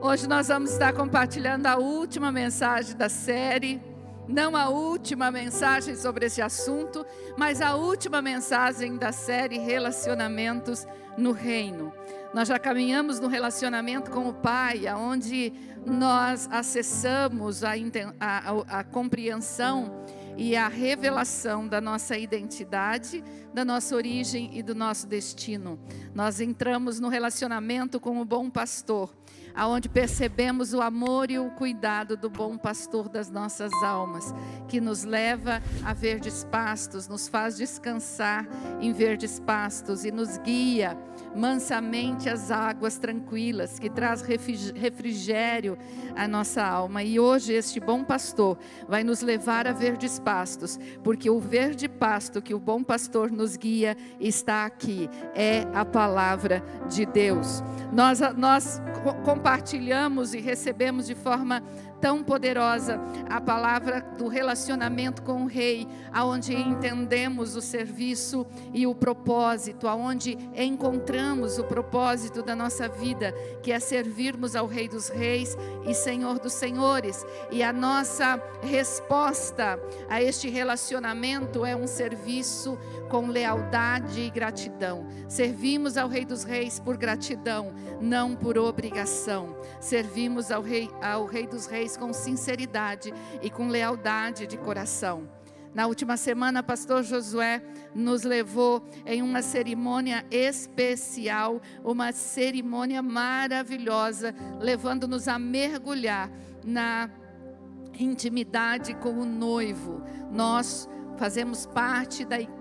Hoje nós vamos estar compartilhando a última mensagem da série. Não a última mensagem sobre esse assunto, mas a última mensagem da série Relacionamentos no Reino. Nós já caminhamos no relacionamento com o Pai, onde nós acessamos a compreensão e a revelação da nossa identidade, da nossa origem e do nosso destino. Nós entramos no relacionamento com o bom pastor, aonde percebemos o amor e o cuidado do bom pastor das nossas almas, que nos leva a verdes pastos, nos faz descansar em verdes pastos e nos guia mansamente às águas tranquilas, que traz refrigério à nossa alma. E hoje este bom pastor vai nos levar a verdes pastos, porque o verde pasto que o bom pastor nos guia está aqui, é a palavra de Deus. Nós compartilhamos e recebemos de forma tão poderosa a palavra do relacionamento com o Rei, aonde entendemos o serviço e o propósito, aonde encontramos o propósito da nossa vida, que é servirmos ao Rei dos Reis e Senhor dos Senhores. E a nossa resposta a este relacionamento é um serviço com lealdade e gratidão. Servimos ao Rei dos Reis por gratidão, não por obrigação. Servimos ao Rei dos Reis com sinceridade e com lealdade de coração. Na última semana, pastor Josué nos levou em uma cerimônia especial, uma cerimônia maravilhosa, levando-nos a mergulhar na intimidade com o noivo. Nós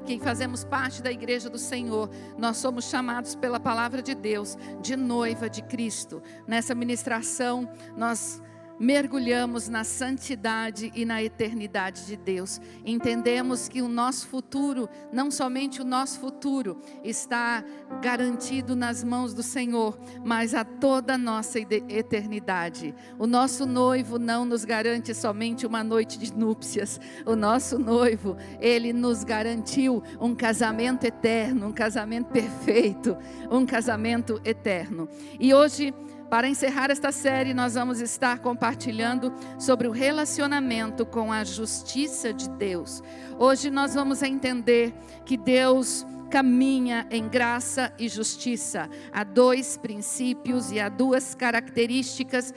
quem fazemos parte da igreja do Senhor, nós somos chamados pela palavra de Deus, de noiva de Cristo. Nessa ministração, nós mergulhamos na santidade e na eternidade de Deus. Entendemos que o nosso futuro, não somente o nosso futuro, está garantido nas mãos do Senhor, mas a toda a nossa eternidade. O nosso noivo não nos garante somente uma noite de núpcias. O nosso noivo, ele nos garantiu um casamento eterno, um casamento perfeito, um casamento eterno. E hoje, para encerrar esta série, nós vamos estar compartilhando sobre o relacionamento com a justiça de Deus. Hoje nós vamos entender que Deus caminha em graça e justiça. Há dois princípios e há duas características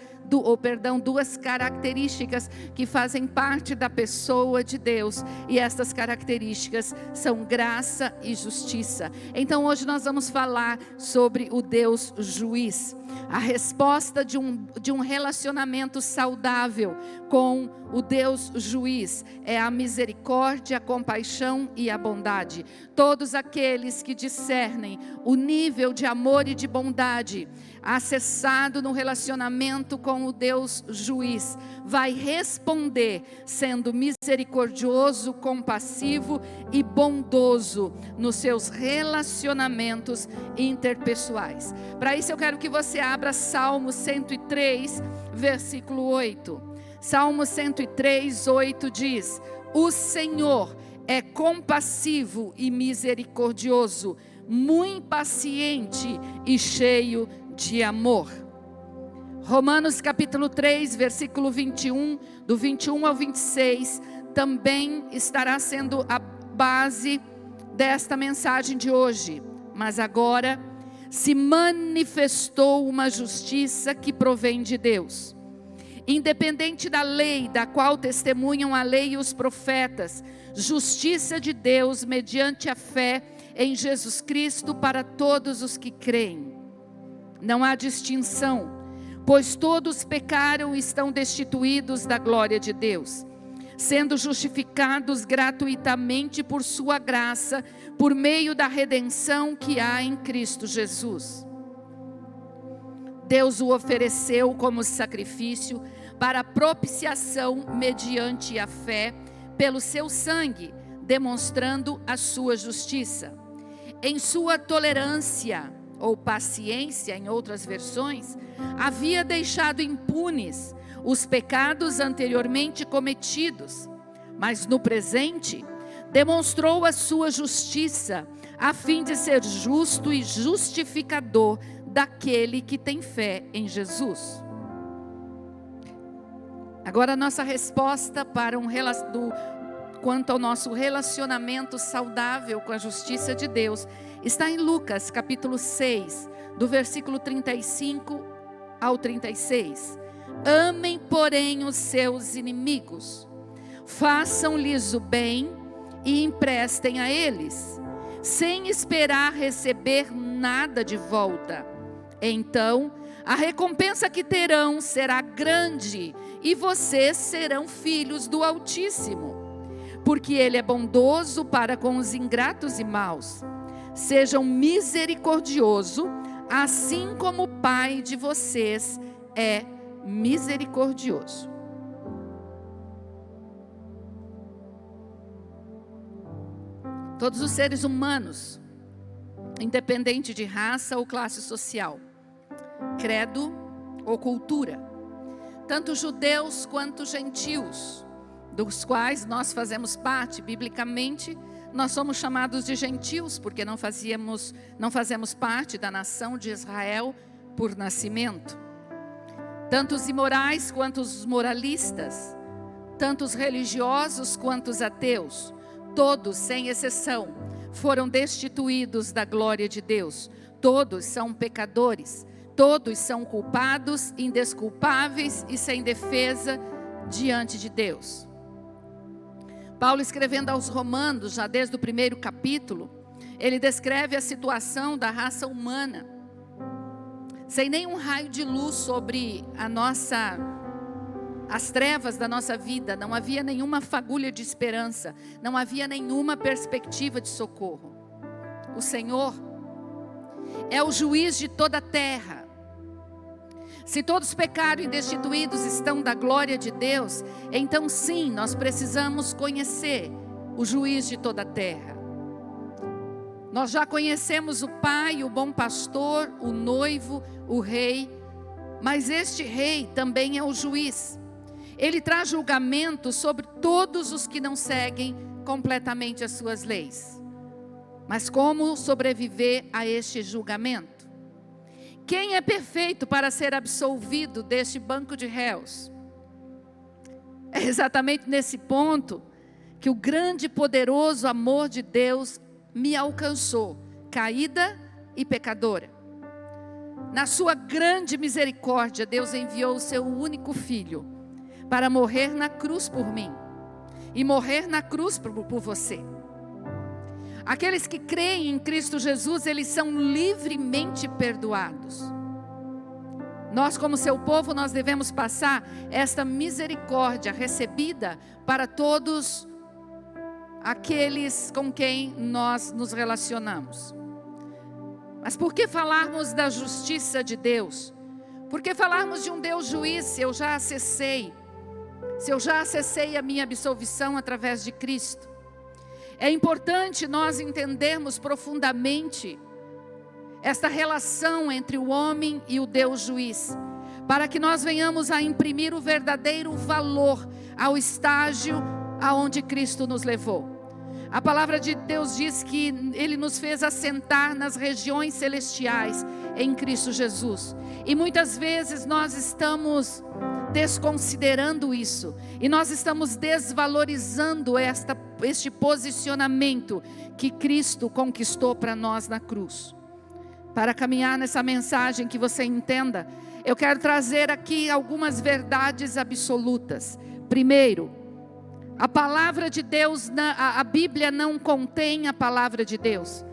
que fazem parte da pessoa de Deus, e estas características são graça e justiça. Então hoje nós vamos falar sobre o Deus juiz. A resposta de um relacionamento saudável com o Deus juiz é a misericórdia, a compaixão e a bondade. Todos aqueles que discernem o nível de amor e de bondade acessado no relacionamento com o Deus juiz, vai responder sendo misericordioso, compassivo e bondoso nos seus relacionamentos interpessoais. Para isso eu quero que você abra Salmo 103, versículo 8. Salmo 103, 8 diz: o Senhor é compassivo e misericordioso, muito paciente e cheio de amor. Romanos capítulo 3, versículo 21, do 21 ao 26, também estará sendo a base desta mensagem de hoje. Mas agora se manifestou uma justiça que provém de Deus, independente da lei, da qual testemunham a lei e os profetas, justiça de Deus mediante a fé em Jesus Cristo para todos os que creem. Não há distinção, pois todos pecaram e estão destituídos da glória de Deus, sendo justificados gratuitamente por sua graça, por meio da redenção que há em Cristo Jesus. Deus o ofereceu como sacrifício para propiciação mediante a fé, pelo seu sangue, demonstrando a sua justiça. Em sua tolerância, ou paciência em outras versões, havia deixado impunes os pecados anteriormente cometidos, mas no presente demonstrou a sua justiça, a fim de ser justo e justificador daquele que tem fé em Jesus. Agora, a nossa resposta para quanto ao nosso relacionamento saudável com a justiça de Deus está em Lucas capítulo 6, do versículo 35 ao 36. Amem, porém, os seus inimigos, façam-lhes o bem e emprestem a eles, sem esperar receber nada de volta. Então, a recompensa que terão será grande e vocês serão filhos do Altíssimo, porque Ele é bondoso para com os ingratos e maus. Sejam misericordiosos, assim como o Pai de vocês é misericordioso. Todos os seres humanos, independente de raça ou classe social, credo ou cultura, tanto judeus quanto gentios, dos quais nós fazemos parte, biblicamente, nós somos chamados de gentios, porque não fazemos parte da nação de Israel por nascimento. Tanto os imorais quanto os moralistas, tanto os religiosos quanto os ateus, todos, sem exceção, foram destituídos da glória de Deus. Todos são pecadores, todos são culpados, indesculpáveis e sem defesa diante de Deus. Paulo, escrevendo aos Romanos, já desde o primeiro capítulo, ele descreve a situação da raça humana, sem nenhum raio de luz sobre as trevas da nossa vida. Não havia nenhuma fagulha de esperança, não havia nenhuma perspectiva de socorro. O Senhor é o juiz de toda a terra. Se todos pecaram e destituídos estão da glória de Deus, então sim, nós precisamos conhecer o juiz de toda a terra. Nós já conhecemos o Pai, o bom pastor, o noivo, o rei, mas este rei também é o juiz. Ele traz julgamento sobre todos os que não seguem completamente as suas leis. Mas como sobreviver a este julgamento? Quem é perfeito para ser absolvido deste banco de réus? É exatamente nesse ponto que o grande e poderoso amor de Deus me alcançou, caída e pecadora. Na sua grande misericórdia, Deus enviou o seu único filho para morrer na cruz por mim e morrer na cruz por você. Aqueles que creem em Cristo Jesus, eles são livremente perdoados. Nós, como seu povo, nós devemos passar esta misericórdia recebida para todos aqueles com quem nós nos relacionamos. Mas por que falarmos da justiça de Deus? Por que falarmos de um Deus juiz se eu já acessei a minha absolvição através de Cristo? É importante nós entendermos profundamente esta relação entre o homem e o Deus juiz, para que nós venhamos a imprimir o verdadeiro valor ao estágio aonde Cristo nos levou. A palavra de Deus diz que Ele nos fez assentar nas regiões celestiais em Cristo Jesus. E muitas vezes nós estamos desconsiderando isso. E nós estamos desvalorizando este posicionamento que Cristo conquistou para nós na cruz. Para caminhar nessa mensagem que você entenda, eu quero trazer aqui algumas verdades absolutas. Primeiro, a palavra de Deus, a Bíblia não contém a palavra de Deus.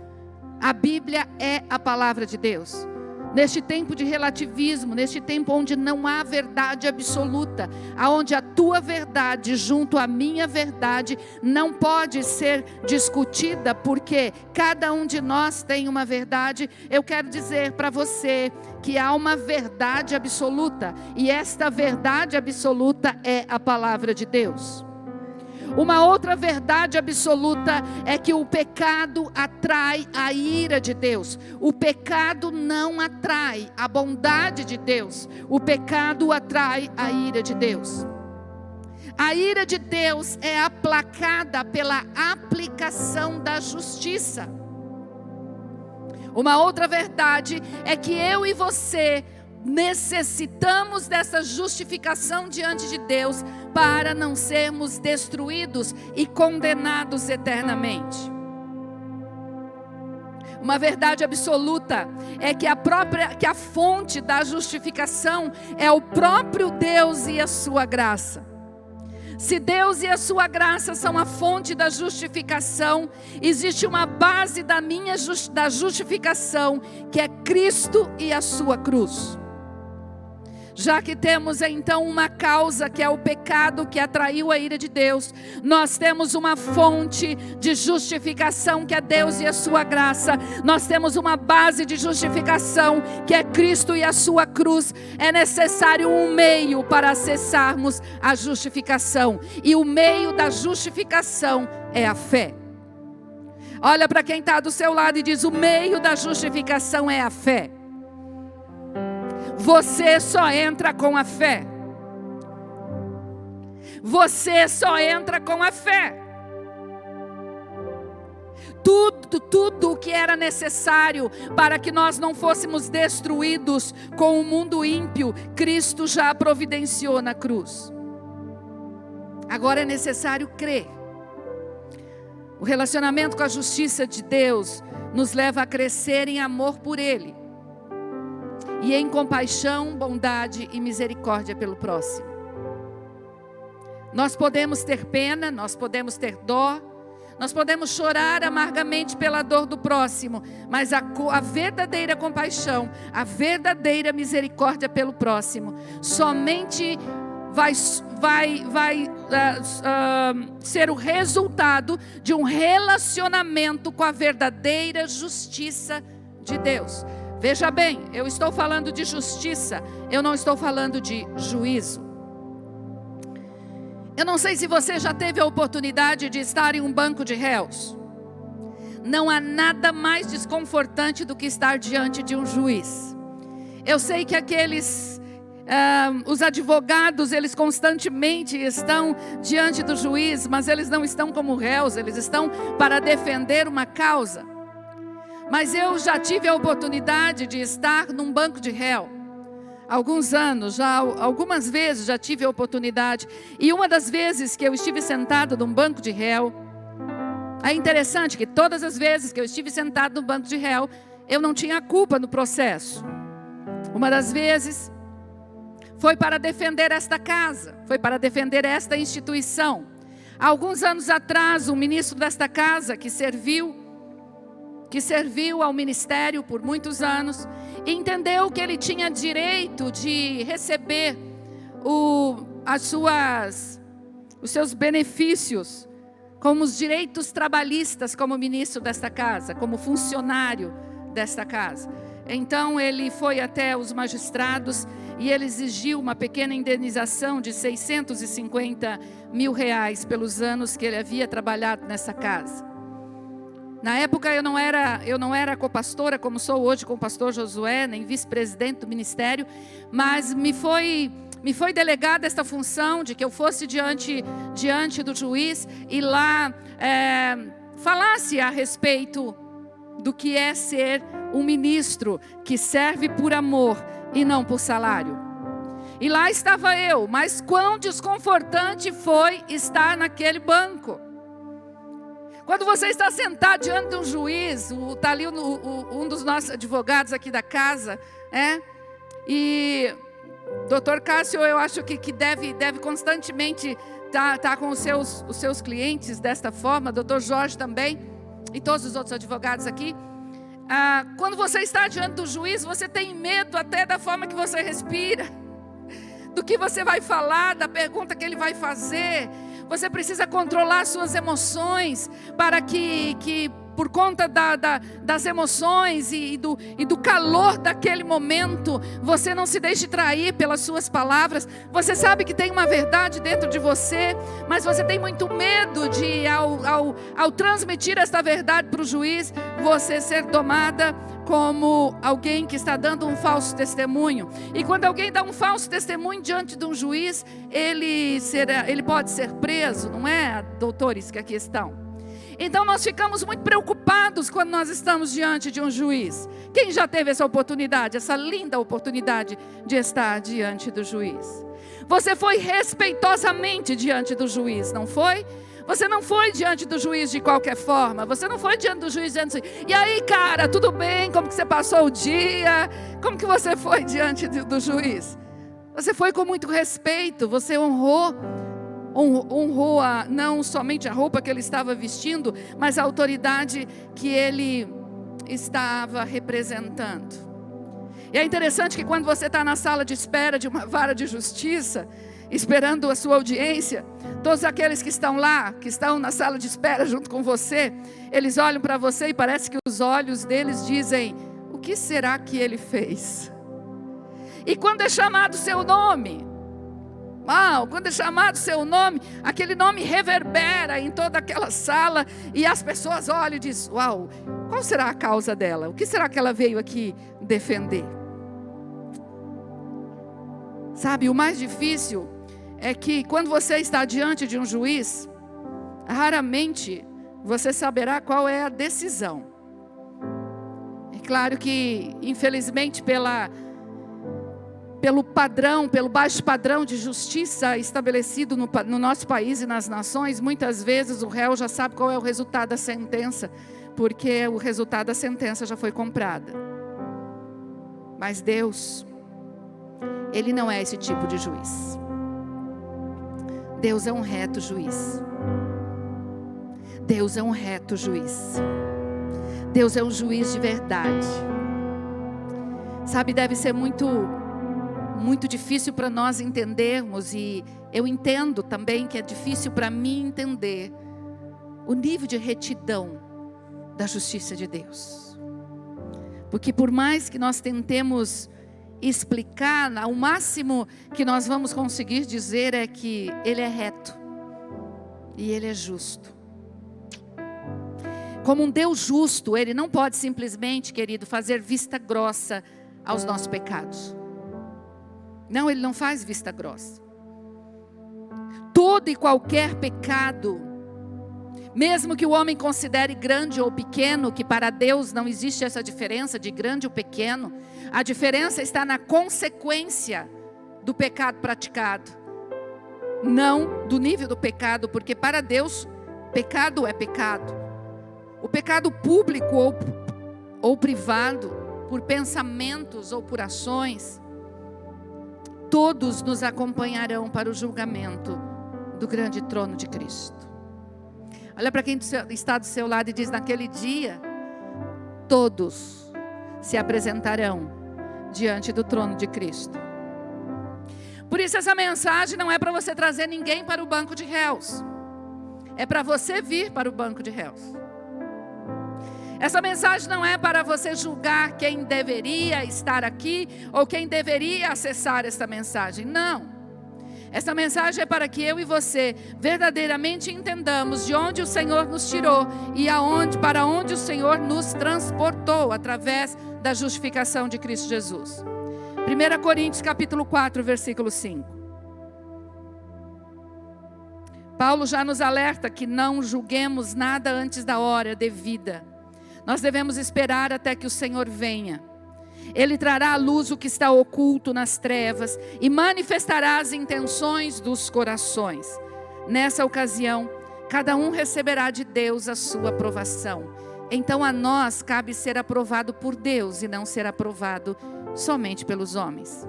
A Bíblia é a palavra de Deus. Neste tempo de relativismo, neste tempo onde não há verdade absoluta, aonde a tua verdade junto à minha verdade não pode ser discutida, porque cada um de nós tem uma verdade, eu quero dizer para você que há uma verdade absoluta, e esta verdade absoluta é a palavra de Deus. Uma outra verdade absoluta é que o pecado atrai a ira de Deus. O pecado não atrai a bondade de Deus. O pecado atrai a ira de Deus. A ira de Deus é aplacada pela aplicação da justiça. Uma outra verdade é que eu e você necessitamos dessa justificação diante de Deus para não sermos destruídos e condenados eternamente. Uma verdade absoluta é que a fonte da justificação é o próprio Deus e a sua graça. Se Deus e a sua graça são a fonte da justificação, existe uma base da justificação, que é Cristo e a sua cruz. Já que temos então uma causa, que é o pecado que atraiu a ira de Deus, nós temos uma fonte de justificação, que é Deus e a sua graça. Nós temos uma base de justificação, que é Cristo e a sua cruz. É necessário um meio para acessarmos a justificação, e o meio da justificação é a fé. Olha para quem está do seu lado e diz: o meio da justificação é a fé. Você só entra com a fé. Você só entra com a fé. Tudo o que era necessário para que nós não fôssemos destruídos com o mundo ímpio, Cristo já providenciou na cruz. Agora é necessário crer. O relacionamento com a justiça de Deus nos leva a crescer em amor por Ele, e em compaixão, bondade e misericórdia pelo próximo. Nós podemos ter pena, nós podemos ter dó, nós podemos chorar amargamente pela dor do próximo, mas a verdadeira compaixão, a verdadeira misericórdia pelo próximo, somente vai ser o resultado de um relacionamento com a verdadeira justiça de Deus. Veja bem, eu estou falando de justiça, eu não estou falando de juízo. Eu não sei se você já teve a oportunidade de estar em um banco de réus. Não há nada mais desconfortante do que estar diante de um juiz. Eu sei que os advogados, eles constantemente estão diante do juiz, mas eles não estão como réus, eles estão para defender uma causa. Mas eu já tive a oportunidade de estar num banco de réu. Alguns anos, algumas vezes já tive a oportunidade. E uma das vezes que eu estive sentado num banco de réu, é interessante que todas as vezes que eu estive sentado no banco de réu, eu não tinha culpa no processo. Uma das vezes foi para defender esta casa, foi para defender esta instituição. Há alguns anos atrás, o ministro desta casa, que serviu ao ministério por muitos anos, entendeu que ele tinha direito de receber os seus benefícios, como os direitos trabalhistas, como ministro desta casa, como funcionário desta casa. Então ele foi até os magistrados e ele exigiu uma pequena indenização de R$650 mil pelos anos que ele havia trabalhado nessa casa. Na época eu não era copastora como sou hoje com o pastor Josué, nem vice-presidente do ministério, mas me foi delegada esta função de que eu fosse diante do juiz e lá falasse a respeito do que é ser um ministro que serve por amor e não por salário. E lá estava eu, mas quão desconfortante foi estar naquele banco. Quando você está sentado diante de um juiz, está ali um dos nossos advogados aqui da casa, e Dr. Cássio, eu acho que deve constantemente estar com os seus clientes desta forma, Dr. Jorge também, e todos os outros advogados aqui. Quando você está diante do juiz, você tem medo até da forma que você respira, do que você vai falar, da pergunta que ele vai fazer. Você precisa controlar suas emoções para que por conta das emoções e do calor daquele momento, você não se deixe trair pelas suas palavras. Você sabe que tem uma verdade dentro de você, mas você tem muito medo de, ao transmitir esta verdade para o juiz, você ser tomada como alguém que está dando um falso testemunho. E quando alguém dá um falso testemunho diante de um juiz, ele pode ser preso, não é, doutores que aqui estão? Então nós ficamos muito preocupados quando nós estamos diante de um juiz. Quem já teve essa oportunidade, essa linda oportunidade de estar diante do juiz? Você foi respeitosamente diante do juiz, não foi? Você não foi diante do juiz de qualquer forma. Você não foi diante do juiz dizendo assim: e aí, cara, tudo bem? Como que você passou o dia? Como que você foi diante do juiz? Você foi com muito respeito. Você honrou não somente a roupa que ele estava vestindo, mas a autoridade que ele estava representando. E é interessante que quando você está na sala de espera de uma vara de justiça, esperando a sua audiência, todos aqueles que estão lá, que estão na sala de espera junto com você, eles olham para você e parece que os olhos deles dizem: o que será que ele fez? E quando é chamado seu nome, quando é chamado seu nome, aquele nome reverbera em toda aquela sala, e as pessoas olham e dizem: uau, qual será a causa dela? O que será que ela veio aqui defender? Sabe, o mais difícil é que quando você está diante de um juiz, raramente você saberá qual é a decisão. É claro que, infelizmente, pelo baixo padrão de justiça estabelecido no nosso país e nas nações, muitas vezes o réu já sabe qual é o resultado da sentença, porque o resultado da sentença já foi comprado. Mas Deus, Ele não é esse tipo de juiz. Deus é um reto juiz. Deus é um reto juiz. Deus é um juiz de verdade. Sabe, deve ser muito difícil para nós entendermos, e eu entendo também que é difícil para mim entender o nível de retidão da justiça de Deus. Porque por mais que nós tentemos explicar, o máximo que nós vamos conseguir dizer é que Ele é reto e Ele é justo. Como um Deus justo, Ele não pode simplesmente, querido, fazer vista grossa aos nossos pecados. Não, Ele não faz vista grossa. Todo e qualquer pecado, mesmo que o homem considere grande ou pequeno, que para Deus não existe essa diferença de grande ou pequeno, a diferença está na consequência do pecado praticado, não do nível do pecado, porque para Deus, pecado é pecado. O pecado público ou privado, por pensamentos ou por ações, todos nos acompanharão para o julgamento do grande trono de Cristo. Olha para quem está do seu lado e diz: naquele dia, todos se apresentarão diante do trono de Cristo. Por isso essa mensagem não é para você trazer ninguém para o banco de réus. É para você vir para o banco de réus. Essa mensagem não é para você julgar quem deveria estar aqui ou quem deveria acessar esta mensagem. Não. Essa mensagem é para que eu e você verdadeiramente entendamos de onde o Senhor nos tirou e para onde o Senhor nos transportou através da justificação de Cristo Jesus. 1 Coríntios capítulo 4, versículo 5. Paulo já nos alerta que não julguemos nada antes da hora devida. Nós devemos esperar até que o Senhor venha. Ele trará à luz o que está oculto nas trevas e manifestará as intenções dos corações. Nessa ocasião, cada um receberá de Deus a sua aprovação. Então a nós cabe ser aprovado por Deus e não ser aprovado somente pelos homens.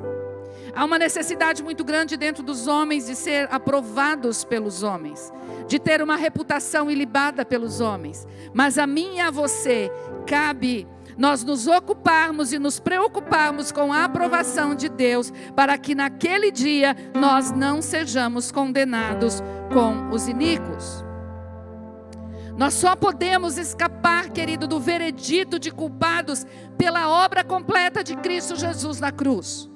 Há uma necessidade muito grande dentro dos homens de ser aprovados pelos homens, de ter uma reputação ilibada pelos homens. Mas a mim e a você cabe nós nos ocuparmos e nos preocuparmos com a aprovação de Deus, para que naquele dia nós não sejamos condenados com os iníquos. Nós só podemos escapar, querido, do veredito de culpados pela obra completa de Cristo Jesus na cruz.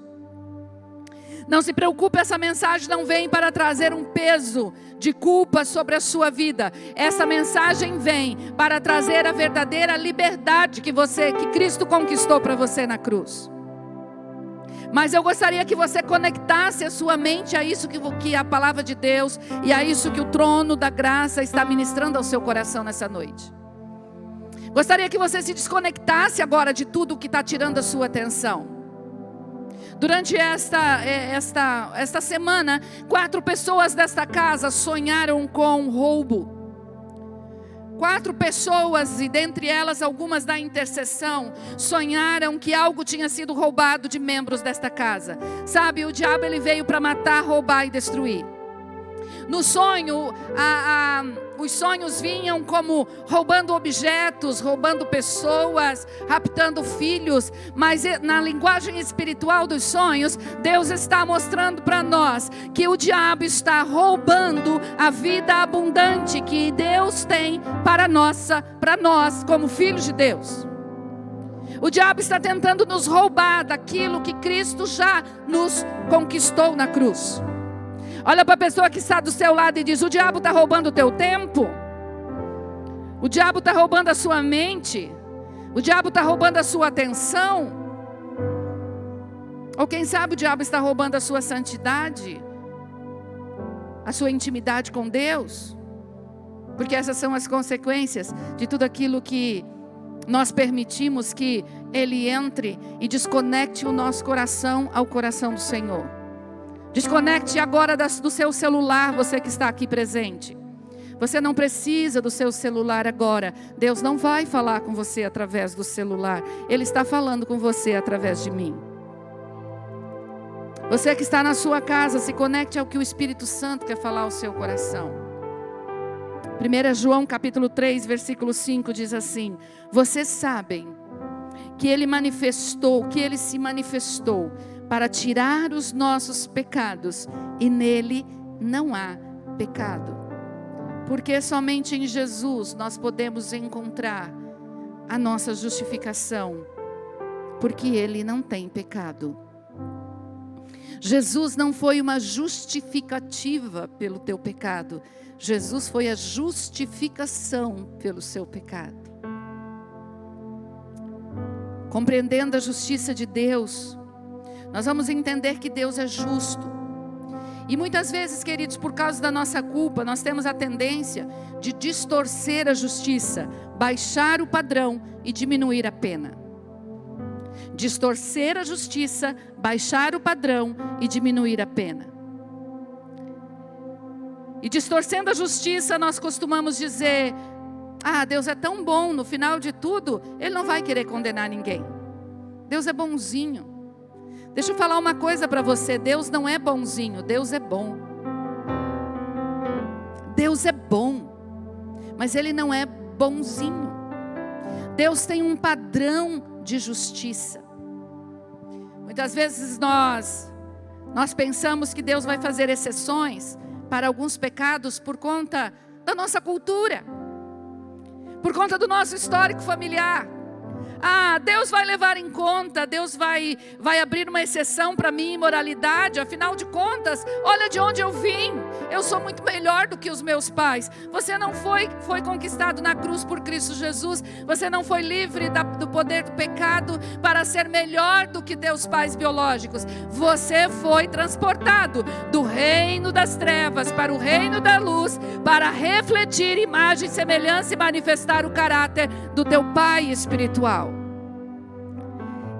Não se preocupe, essa mensagem não vem para trazer um peso de culpa sobre a sua vida. Essa mensagem vem para trazer a verdadeira liberdade que Cristo conquistou para você na cruz. Mas eu gostaria que você conectasse a sua mente a isso que a palavra de Deus e a isso que o trono da graça está ministrando ao seu coração nessa noite. Gostaria que você se desconectasse agora de tudo que está tirando a sua atenção. Durante esta semana, 4 pessoas desta casa sonharam com roubo. 4 pessoas, e dentre elas algumas da intercessão, sonharam que algo tinha sido roubado de membros desta casa. Sabe, o diabo ele veio para matar, roubar e destruir. No sonho, os sonhos vinham como roubando objetos, roubando pessoas, raptando filhos. Mas na linguagem espiritual dos sonhos, Deus está mostrando para nós que o diabo está roubando a vida abundante que Deus tem para nós como filhos de Deus. O diabo está tentando nos roubar daquilo que Cristo já nos conquistou na cruz. Olha para a pessoa que está do seu lado e diz: o diabo está roubando o teu tempo. O diabo está roubando a sua mente. O diabo está roubando a sua atenção. Ou quem sabe o diabo está roubando a sua santidade, a sua intimidade com Deus. Porque essas são as consequências de tudo aquilo que nós permitimos que ele entre e desconecte o nosso coração ao coração do Senhor. Desconecte agora do seu celular, você que está aqui presente. Você não precisa do seu celular agora. Deus não vai falar com você através do celular. Ele está falando com você através de mim. Você que está na sua casa, se conecte ao que o Espírito Santo quer falar ao seu coração. 1 João capítulo 3, versículo 5 diz assim: vocês sabem que ele se manifestou para tirar os nossos pecados, e nele não há pecado. Porque somente em Jesus nós podemos encontrar a nossa justificação, porque ele não tem pecado. Jesus não foi uma justificativa pelo teu pecado, Jesus foi a justificação pelo seu pecado. Compreendendo a justiça de Deus, nós vamos entender que Deus é justo. E muitas vezes, queridos, por causa da nossa culpa, nós temos a tendência de distorcer a justiça, baixar o padrão e diminuir a pena. Distorcer a justiça, baixar o padrão e diminuir a pena. E distorcendo a justiça, nós costumamos dizer: Deus é tão bom, no final de tudo, Ele não vai querer condenar ninguém. Deus é bonzinho. Deixa eu falar uma coisa para você: Deus não é bonzinho, Deus é bom. Deus é bom, mas Ele não é bonzinho. Deus tem um padrão de justiça. Muitas vezes nós pensamos que Deus vai fazer exceções para alguns pecados por conta da nossa cultura, por conta do nosso histórico familiar. Deus vai levar em conta, Deus vai abrir uma exceção para minha imoralidade. Afinal de contas, olha de onde eu vim. Eu sou muito melhor do que os meus pais. Você não foi conquistado na cruz por Cristo Jesus. Você não foi livre do poder do pecado para ser melhor do que teus pais biológicos. Você foi transportado do reino das trevas para o reino da luz, para refletir imagem, semelhança e manifestar o caráter do teu pai espiritual.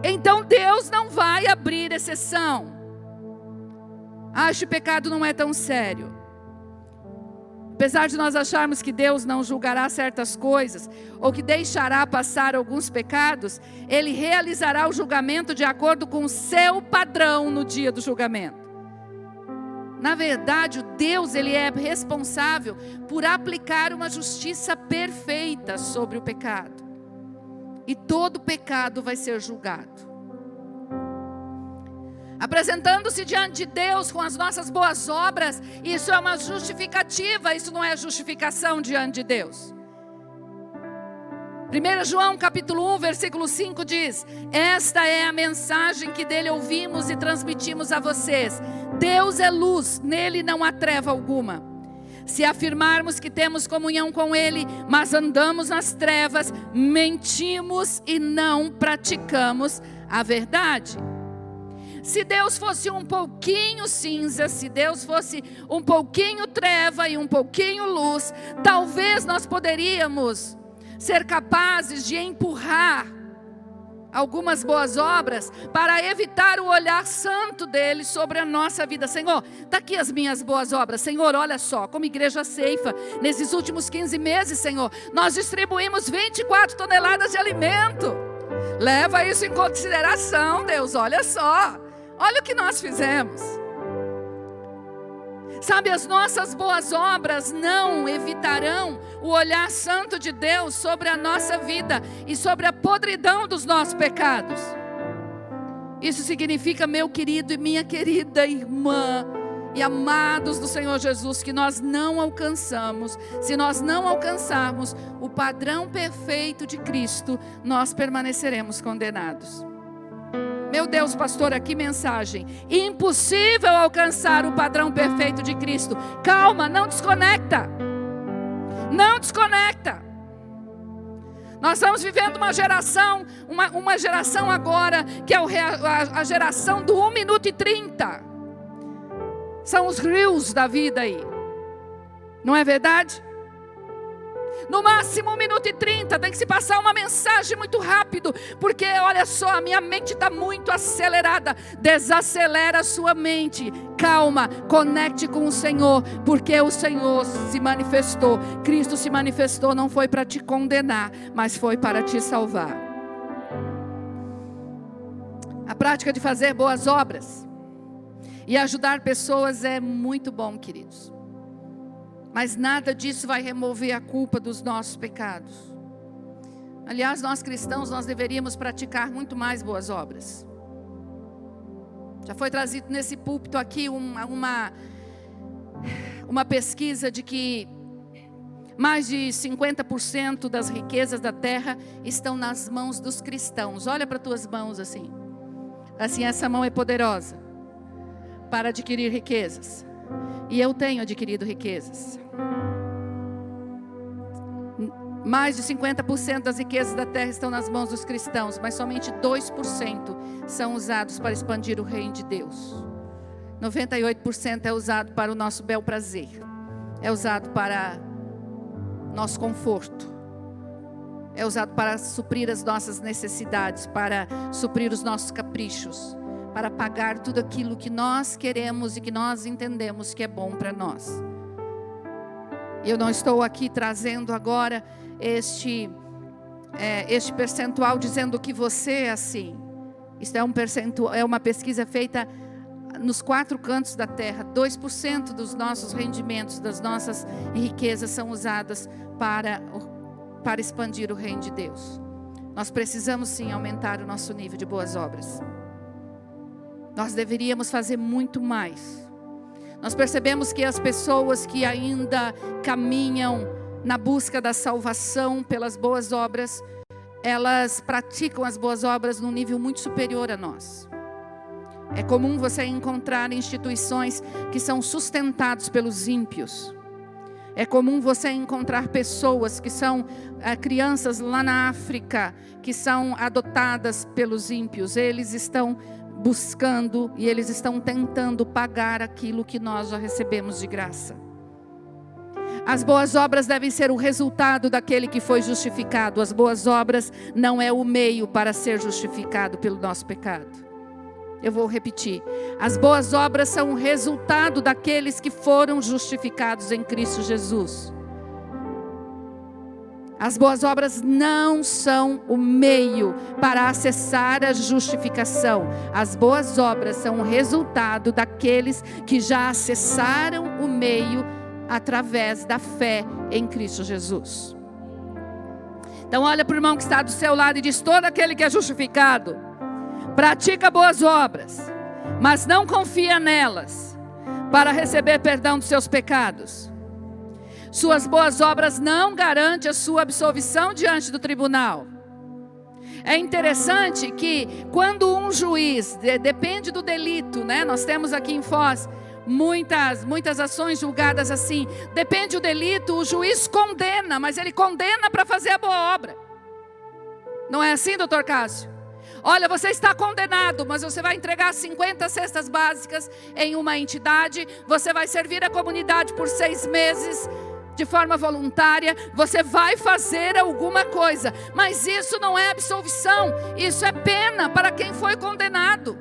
Então Deus não vai abrir exceção. Este pecado não é tão sério. Apesar de nós acharmos que Deus não julgará certas coisas, ou que deixará passar alguns pecados, Ele realizará o julgamento de acordo com o seu padrão no dia do julgamento. Na verdade, Deus ele é responsável por aplicar uma justiça perfeita sobre o pecado. E todo pecado vai ser julgado. Apresentando-se diante de Deus com as nossas boas obras, isso é uma justificativa, isso não é justificação diante de Deus. 1 João capítulo 1, versículo 5 diz: esta é a mensagem que dele ouvimos e transmitimos a vocês. Deus é luz, nele não há treva alguma. Se afirmarmos que temos comunhão com Ele, mas andamos nas trevas, mentimos e não praticamos a verdade. Se Deus fosse um pouquinho cinza, se Deus fosse um pouquinho treva e um pouquinho luz, talvez nós poderíamos ser capazes de empurrar algumas boas obras para evitar o olhar santo dele sobre a nossa vida. Senhor, está aqui as minhas boas obras. Senhor, olha só, como igreja Ceifa, nesses últimos 15 meses, Senhor, nós distribuímos 24 toneladas de alimento. Leva isso em consideração, Deus, olha só. Olha o que nós fizemos. Sabe, as nossas boas obras não evitarão o olhar santo de Deus sobre a nossa vida e sobre a podridão dos nossos pecados. Isso significa, meu querido e minha querida irmã e amados do Senhor Jesus, que nós não alcançamos. Se nós não alcançarmos o padrão perfeito de Cristo, nós permaneceremos condenados. Meu Deus, pastora, que mensagem. Impossível alcançar o padrão perfeito de Cristo. Calma, não desconecta. Não desconecta. Nós estamos vivendo uma geração agora, que é a geração do 1 minuto e 30. São os reels da vida aí. Não é verdade? No máximo 1 minuto e 30, tem que se passar uma mensagem muito rápido, porque olha só, a minha mente está muito acelerada. Desacelera a sua mente, calma, conecte com o Senhor, porque o Senhor se manifestou. Cristo se manifestou, não foi para te condenar, mas foi para te salvar. A prática de fazer boas obras e ajudar pessoas é muito bom, queridos. Mas nada disso vai remover a culpa dos nossos pecados. Aliás, nós cristãos, nós deveríamos praticar muito mais boas obras. Já foi trazido nesse púlpito aqui uma pesquisa de que mais de 50% das riquezas da terra estão nas mãos dos cristãos. Olha para tuas mãos assim. Assim, essa mão é poderosa para adquirir riquezas. E eu tenho adquirido riquezas. Mais de 50% das riquezas da terra estão nas mãos dos cristãos, mas somente 2% são usados para expandir o reino de Deus. 98% é usado para o nosso bel prazer. É usado para nosso conforto. É usado para suprir as nossas necessidades, para suprir os nossos caprichos, para pagar tudo aquilo que nós queremos e que nós entendemos que é bom para nós. Eu não estou aqui trazendo agora este percentual dizendo que você é assim. Isso é uma pesquisa feita nos 4 cantos da terra. 2% dos nossos rendimentos, das nossas riquezas são usadas para expandir o reino de Deus. Nós precisamos sim aumentar o nosso nível de boas obras. Nós deveríamos fazer muito mais. Nós percebemos que as pessoas que ainda caminham na busca da salvação pelas boas obras, elas praticam as boas obras num nível muito superior a nós. É comum você encontrar instituições que são sustentadas pelos ímpios. É comum você encontrar pessoas que são crianças lá na África, que são adotadas pelos ímpios. Eles estão buscando e eles estão tentando pagar aquilo que nós já recebemos de graça. As boas obras devem ser o resultado daquele que foi justificado. As boas obras não é o meio para ser justificado pelo nosso pecado. Eu vou repetir. As boas obras são o resultado daqueles que foram justificados em Cristo Jesus. As boas obras não são o meio para acessar a justificação. As boas obras são o resultado daqueles que já acessaram o meio através da fé em Cristo Jesus. Então olha para o irmão que está do seu lado e diz: todo aquele que é justificado pratica boas obras, mas não confia nelas para receber perdão dos seus pecados. Suas boas obras não garantem a sua absolvição diante do tribunal. É interessante que quando um juiz, depende do delito, né? Nós temos aqui em Foz muitas ações julgadas assim. Depende do delito, o juiz condena, mas ele condena para fazer a boa obra. Não é assim, doutor Cássio? Olha, você está condenado, mas você vai entregar 50 cestas básicas em uma entidade. Você vai servir a comunidade por 6 meses de forma voluntária. Você vai fazer alguma coisa, mas isso não é absolvição. Isso é pena para quem foi condenado.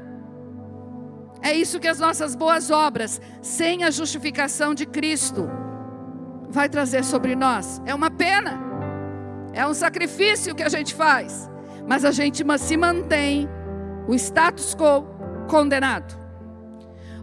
É isso que as nossas boas obras, sem a justificação de Cristo, vai trazer sobre nós. É uma pena. É um sacrifício que a gente faz, mas a gente se mantém o status quo condenado.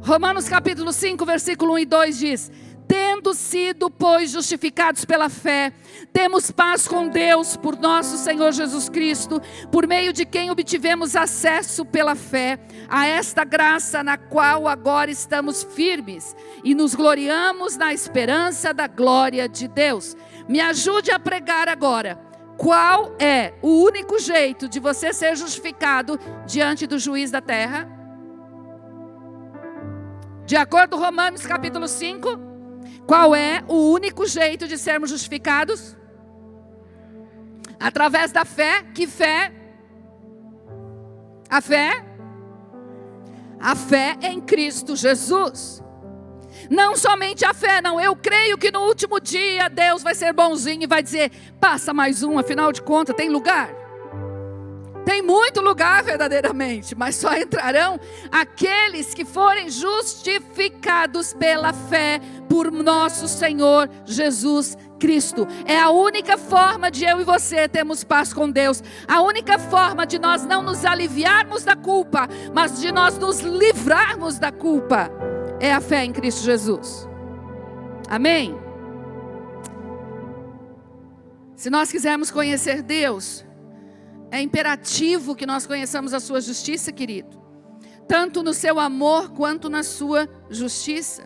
Romanos capítulo 5, versículo 1 e 2 diz: tendo sido, pois, justificados pela fé, temos paz com Deus por nosso Senhor Jesus Cristo, por meio de quem obtivemos acesso pela fé a esta graça na qual agora estamos firmes e nos gloriamos na esperança da glória de Deus. Me ajude a pregar agora. Qual é o único jeito de você ser justificado diante do juiz da terra? De acordo com Romanos capítulo 5, qual é o único jeito de sermos justificados? Através da fé. Que fé? A fé? A fé em Cristo Jesus. Não somente a fé, não. Eu creio que no último dia Deus vai ser bonzinho e vai dizer: passa mais um, afinal de contas tem lugar. Tem muito lugar verdadeiramente, mas só entrarão aqueles que forem justificados pela fé por nosso Senhor Jesus Cristo. É a única forma de eu e você termos paz com Deus. A única forma de nós não nos aliviarmos da culpa, mas de nós nos livrarmos da culpa, é a fé em Cristo Jesus. Amém? Se nós quisermos conhecer Deus, é imperativo que nós conheçamos a sua justiça, querido. Tanto no seu amor quanto na sua justiça.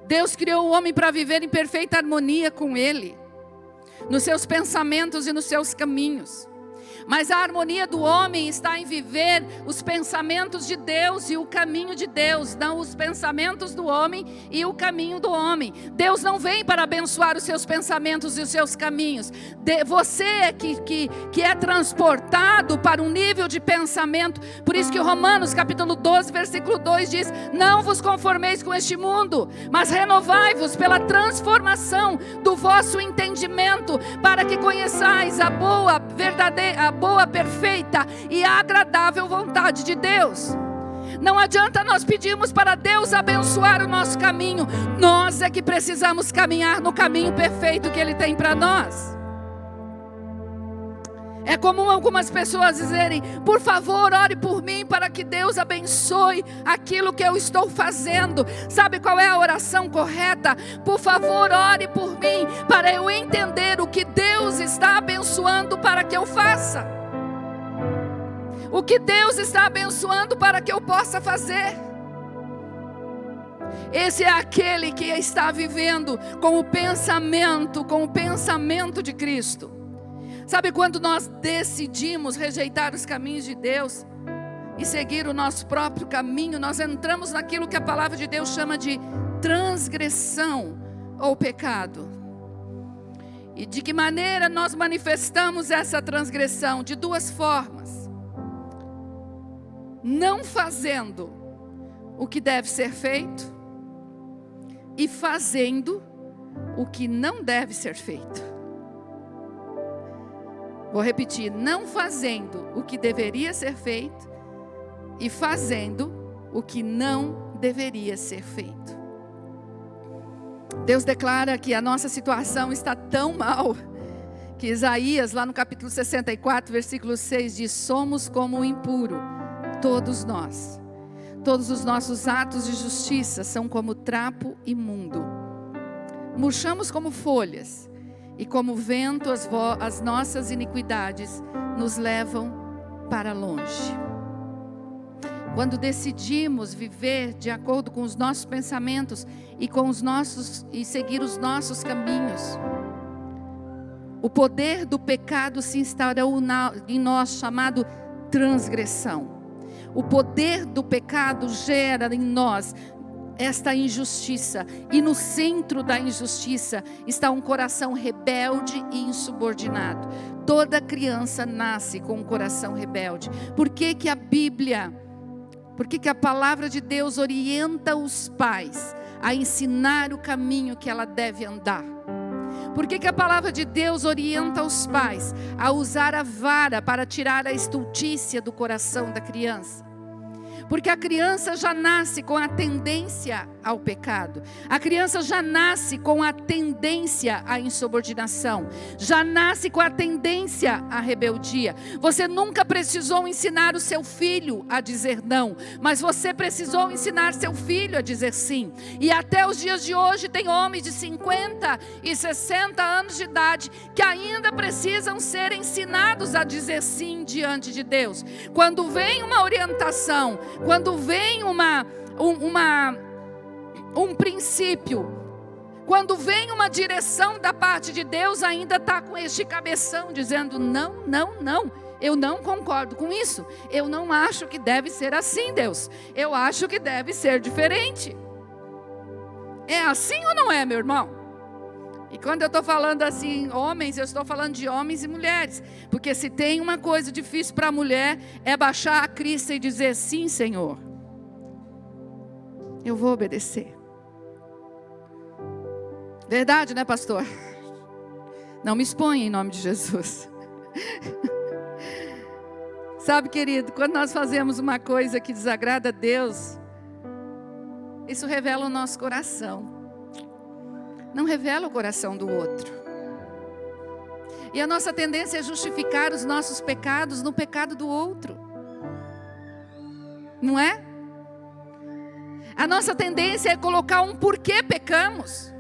Deus criou o homem para viver em perfeita harmonia com Ele, nos seus pensamentos e nos seus caminhos. Mas a harmonia do homem está em viver os pensamentos de Deus e o caminho de Deus, não os pensamentos do homem e o caminho do homem. Deus não vem para abençoar os seus pensamentos e os seus caminhos. Você é que é transportado para um nível de pensamento. Por isso que Romanos capítulo 12, versículo 2 diz: não vos conformeis com este mundo, mas renovai-vos pela transformação do vosso entendimento, para que conheçais a boa, verdadeira, boa, perfeita e agradável vontade de Deus. Não adianta nós pedirmos para Deus abençoar o nosso caminho. Nós é que precisamos caminhar no caminho perfeito que Ele tem para nós. É comum algumas pessoas dizerem: por favor, ore por mim para que Deus abençoe aquilo que eu estou fazendo. Sabe qual é a oração correta? Por favor, ore por mim para eu entender o que Deus está abençoando para que eu faça. O que Deus está abençoando para que eu possa fazer. Esse é aquele que está vivendo com o pensamento de Cristo. Sabe quando nós decidimos rejeitar os caminhos de Deus e seguir o nosso próprio caminho, nós entramos naquilo que a palavra de Deus chama de transgressão ou pecado. E de que maneira nós manifestamos essa transgressão? De duas formas: não fazendo o que deve ser feito e fazendo o que não deve ser feito. Vou repetir: não fazendo o que deveria ser feito e fazendo o que não deveria ser feito. Deus declara que a nossa situação está tão mal, que Isaías, lá no capítulo 64, versículo 6, diz: somos como o impuro, todos nós. Todos os nossos atos de justiça são como trapo imundo. Murchamos como folhas, e como vento as nossas iniquidades nos levam para longe. Quando decidimos viver de acordo com os nossos pensamentos e seguir os nossos caminhos, o poder do pecado se instaurou em nós, chamado transgressão. O poder do pecado gera em nós esta injustiça, e no centro da injustiça está um coração rebelde e insubordinado. Toda criança nasce com um coração rebelde. Por que que a Bíblia, por que que a palavra de Deus orienta os pais a ensinar o caminho que ela deve andar? Por que que a palavra de Deus orienta os pais a usar a vara para tirar a estultícia do coração da criança? Porque a criança já nasce com a tendência ao pecado. A criança já nasce com a tendência à insubordinação. Já nasce com a tendência à rebeldia. Você nunca precisou ensinar o seu filho a dizer não, mas você precisou ensinar seu filho a dizer sim. E até os dias de hoje tem homens de 50 e 60 anos de idade que ainda precisam ser ensinados a dizer sim diante de Deus. Quando vem uma orientação, quando vem um princípio, quando vem uma direção da parte de Deus, ainda está com este cabeção dizendo não, não, não, eu não concordo com isso, eu não acho que deve ser assim, Deus, eu acho que deve ser diferente. É assim ou não é, meu irmão? E quando eu estou falando assim, homens, eu estou falando de homens e mulheres. Porque se tem uma coisa difícil para a mulher, é baixar a crista e dizer, sim, Senhor, eu vou obedecer. Verdade, né, pastor? Não me exponha em nome de Jesus. Sabe, querido, quando nós fazemos uma coisa que desagrada a Deus, isso revela o nosso coração. Não revela o coração do outro. E a nossa tendência é justificar os nossos pecados no pecado do outro. Não é? A nossa tendência é colocar um porquê pecamos.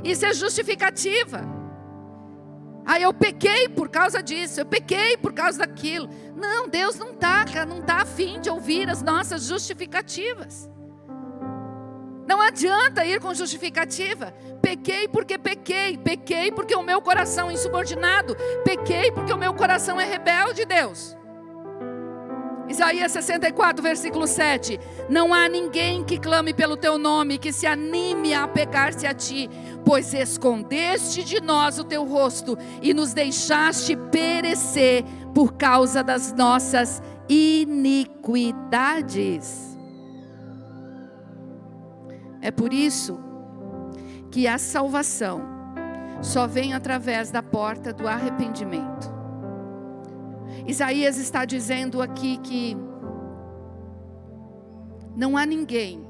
Isso é justificativa. Ah, eu pequei por causa disso, eu pequei por causa daquilo. Não, Deus não está a fim de ouvir as nossas justificativas. Não adianta ir com justificativa. Pequei porque pequei. Pequei porque o meu coração é insubordinado. Pequei porque o meu coração é rebelde, Deus. Isaías 64, versículo 7. Não há ninguém que clame pelo teu nome, que se anime a apegar-se a ti, pois escondeste de nós o teu rosto e nos deixaste perecer por causa das nossas iniquidades. É por isso que a salvação só vem através da porta do arrependimento. Isaías está dizendo aqui que não há ninguém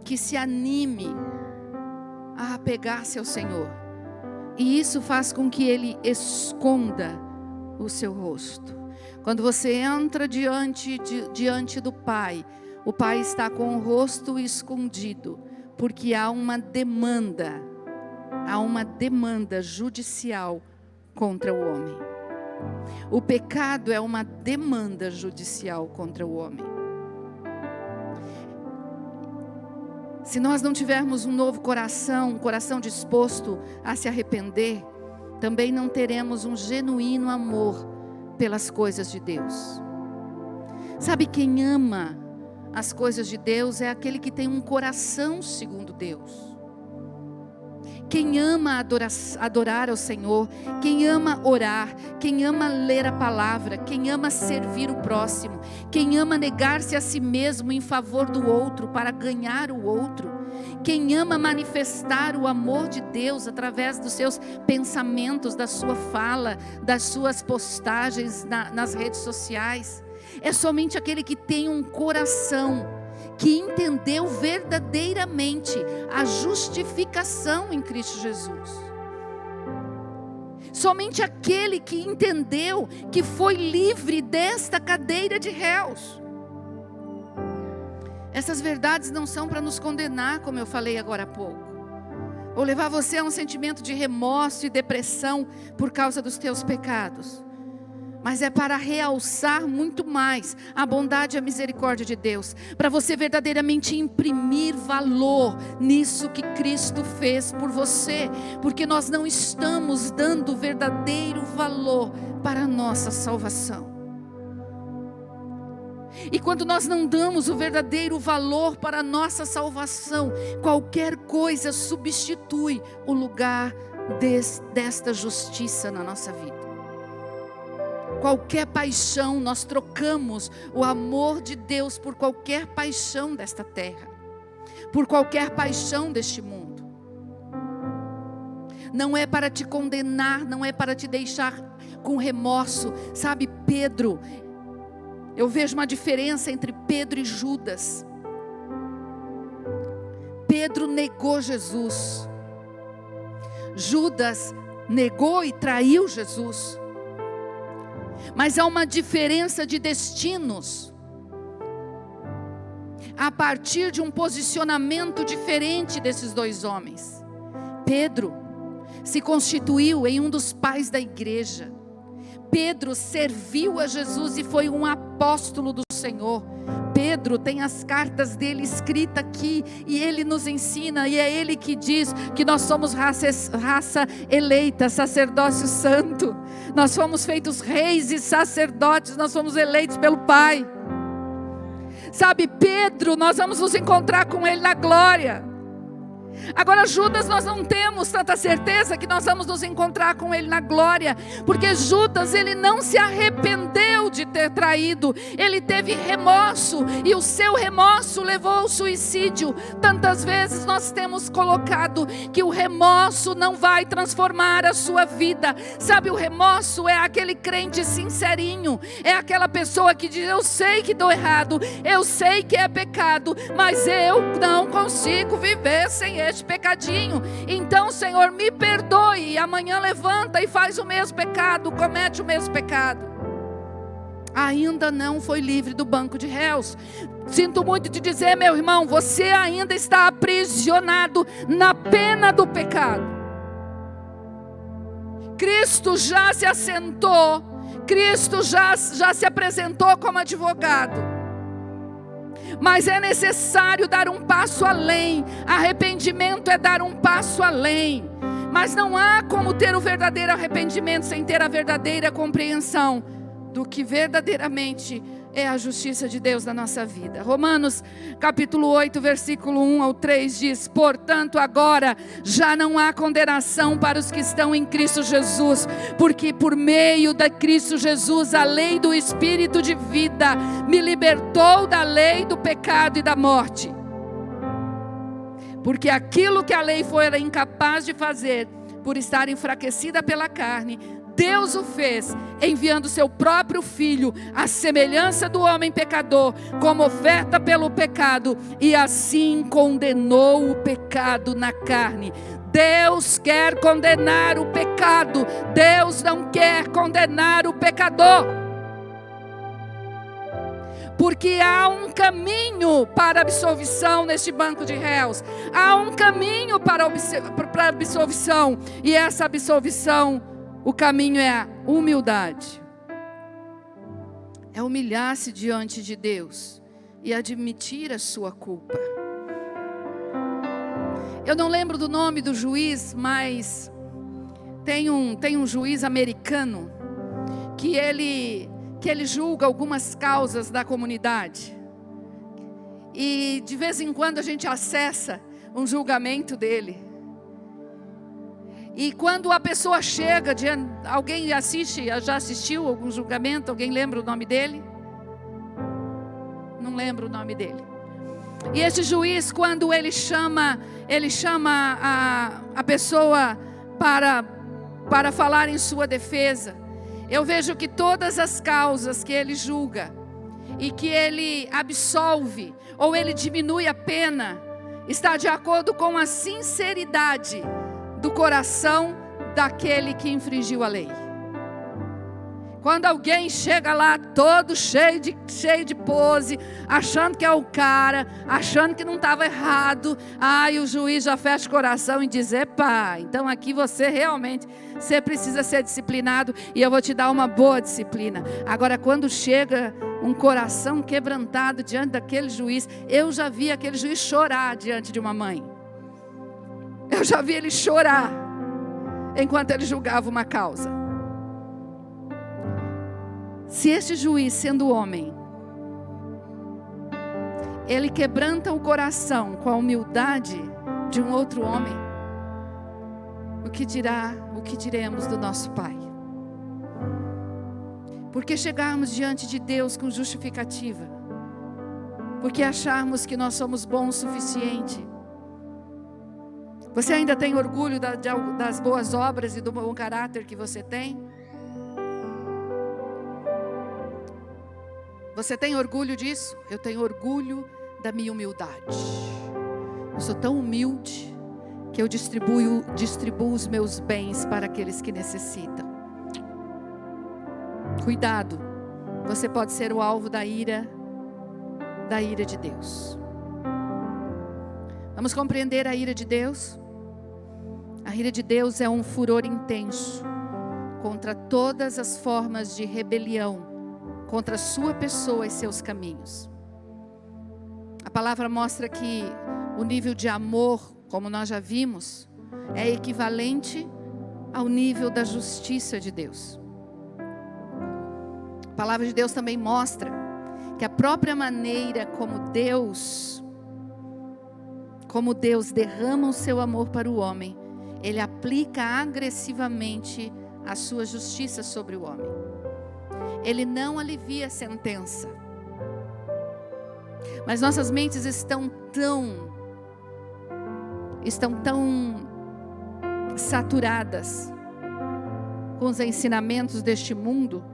que se anime a apegar-se ao Senhor. E isso faz com que Ele esconda o seu rosto. Quando você entra diante do Pai, o Pai está com o rosto escondido, porque há uma demanda judicial contra o homem. O pecado é uma demanda judicial contra o homem. Se nós não tivermos um novo coração, um coração disposto a se arrepender, também não teremos um genuíno amor pelas coisas de Deus. Sabe, quem ama as coisas de Deus é aquele que tem um coração segundo Deus. Quem ama adorar ao Senhor, quem ama orar, quem ama ler a palavra, quem ama servir o próximo, quem ama negar-se a si mesmo em favor do outro para ganhar o outro, quem ama manifestar o amor de Deus através dos seus pensamentos, da sua fala, das suas postagens nas redes sociais. É somente aquele que tem um coração que entendeu verdadeiramente a justificação em Cristo Jesus. Somente aquele que entendeu que foi livre desta cadeira de réus. Essas verdades não são para nos condenar, como eu falei agora há pouco, ou levar você a um sentimento de remorso e depressão por causa dos teus pecados. Mas é para realçar muito mais a bondade e a misericórdia de Deus. Para você verdadeiramente imprimir valor nisso que Cristo fez por você. Porque nós não estamos dando verdadeiro valor para a nossa salvação. E quando nós não damos o verdadeiro valor para a nossa salvação, qualquer coisa substitui o lugar desta justiça na nossa vida. Qualquer paixão, nós trocamos o amor de Deus por qualquer paixão desta terra, por qualquer paixão deste mundo. Não é para te condenar, não é para te deixar com remorso. Sabe, Pedro, eu vejo uma diferença entre Pedro e Judas. Pedro negou Jesus. Judas negou e traiu Jesus. Mas há uma diferença de destinos. A partir de um posicionamento diferente desses dois homens. Pedro se constituiu em um dos pais da igreja. Pedro serviu a Jesus e foi um apóstolo do Senhor. Pedro tem as cartas dele escritas aqui, e ele nos ensina, e é ele que diz que nós somos raça eleita, sacerdócio santo. Nós fomos feitos reis e sacerdotes, nós fomos eleitos pelo Pai. Sabe, Pedro, nós vamos nos encontrar com ele na glória. Agora, Judas, nós não temos tanta certeza que nós vamos nos encontrar com ele na glória, porque Judas, ele não se arrependeu de ter traído, ele teve remorso, e o seu remorso levou ao suicídio. Tantas vezes nós temos colocado que o remorso não vai transformar a sua vida. Sabe, o remorso é aquele crente sincerinho, é aquela pessoa que diz: eu sei que estou errado, eu sei que é pecado, mas eu não consigo viver sem este pecadinho. Então, Senhor, me perdoe. E amanhã levanta e faz o mesmo pecado, comete o mesmo pecado. Ainda não foi livre do banco de réus. Sinto muito te dizer, meu irmão, você ainda está aprisionado na pena do pecado. Cristo já se assentou, Cristo já se apresentou como advogado. Mas é necessário dar um passo além. Arrependimento é dar um passo além. Mas não há como ter o verdadeiro arrependimento sem ter a verdadeira compreensão do que verdadeiramente é a justiça de Deus na nossa vida. Romanos capítulo 8, versículo 1 ao 3 diz: portanto agora já não há condenação para os que estão em Cristo Jesus, porque por meio de Cristo Jesus a lei do Espírito de vida me libertou da lei do pecado e da morte. Porque aquilo que a lei fora incapaz de fazer, por estar enfraquecida pela carne, Deus o fez, enviando seu próprio Filho, à semelhança do homem pecador, como oferta pelo pecado, e assim condenou o pecado na carne. Deus quer condenar o pecado, Deus não quer condenar o pecador. Porque há um caminho para a absolvição neste banco de réus. Há um caminho para a absolvição, e essa absolvição, o caminho é a humildade. É humilhar-se diante de Deus e admitir a sua culpa. Eu não lembro do nome do juiz, mas tem um juiz americano que ele julga algumas causas da comunidade. E de vez em quando a gente acessa um julgamento dele. E quando a pessoa chega, alguém assiste, já assistiu algum julgamento? Alguém lembra o nome dele? Não lembro o nome dele. E esse juiz, quando ele chama a pessoa para falar em sua defesa, eu vejo que todas as causas que ele julga e que ele absolve ou ele diminui a pena, está de acordo com a sinceridade do coração daquele que infringiu a lei. Quando alguém chega lá todo cheio de pose, achando que é o cara, achando que não estava errado, aí o juiz já fecha o coração e diz: epa, então aqui você precisa ser disciplinado e eu vou te dar uma boa disciplina. Agora, quando chega um coração quebrantado diante daquele juiz, eu já vi aquele juiz chorar diante de uma mãe. Eu já vi ele chorar enquanto ele julgava uma causa. Se este juiz, sendo homem, Ele quebranta o coração com a humildade de um outro homem. O que diremos do nosso Pai? Porque chegarmos diante de Deus com justificativa, porque acharmos que nós somos bons o suficiente. Você ainda tem orgulho das boas obras e do bom caráter que você tem? Você tem orgulho disso? Eu tenho orgulho da minha humildade. Eu sou tão humilde que eu distribuo os meus bens para aqueles que necessitam. Cuidado, você pode ser o alvo da ira de Deus. Vamos compreender a ira de Deus? A ira de Deus é um furor intenso contra todas as formas de rebelião contra a sua pessoa e seus caminhos. A palavra mostra que o nível de amor, como nós já vimos, é equivalente ao nível da justiça de Deus. A palavra de Deus também mostra que a própria maneira como Deus derrama o seu amor para o homem, Ele aplica agressivamente a sua justiça sobre o homem. Ele não alivia a sentença. Mas nossas mentes estão tão saturadas com os ensinamentos deste mundo,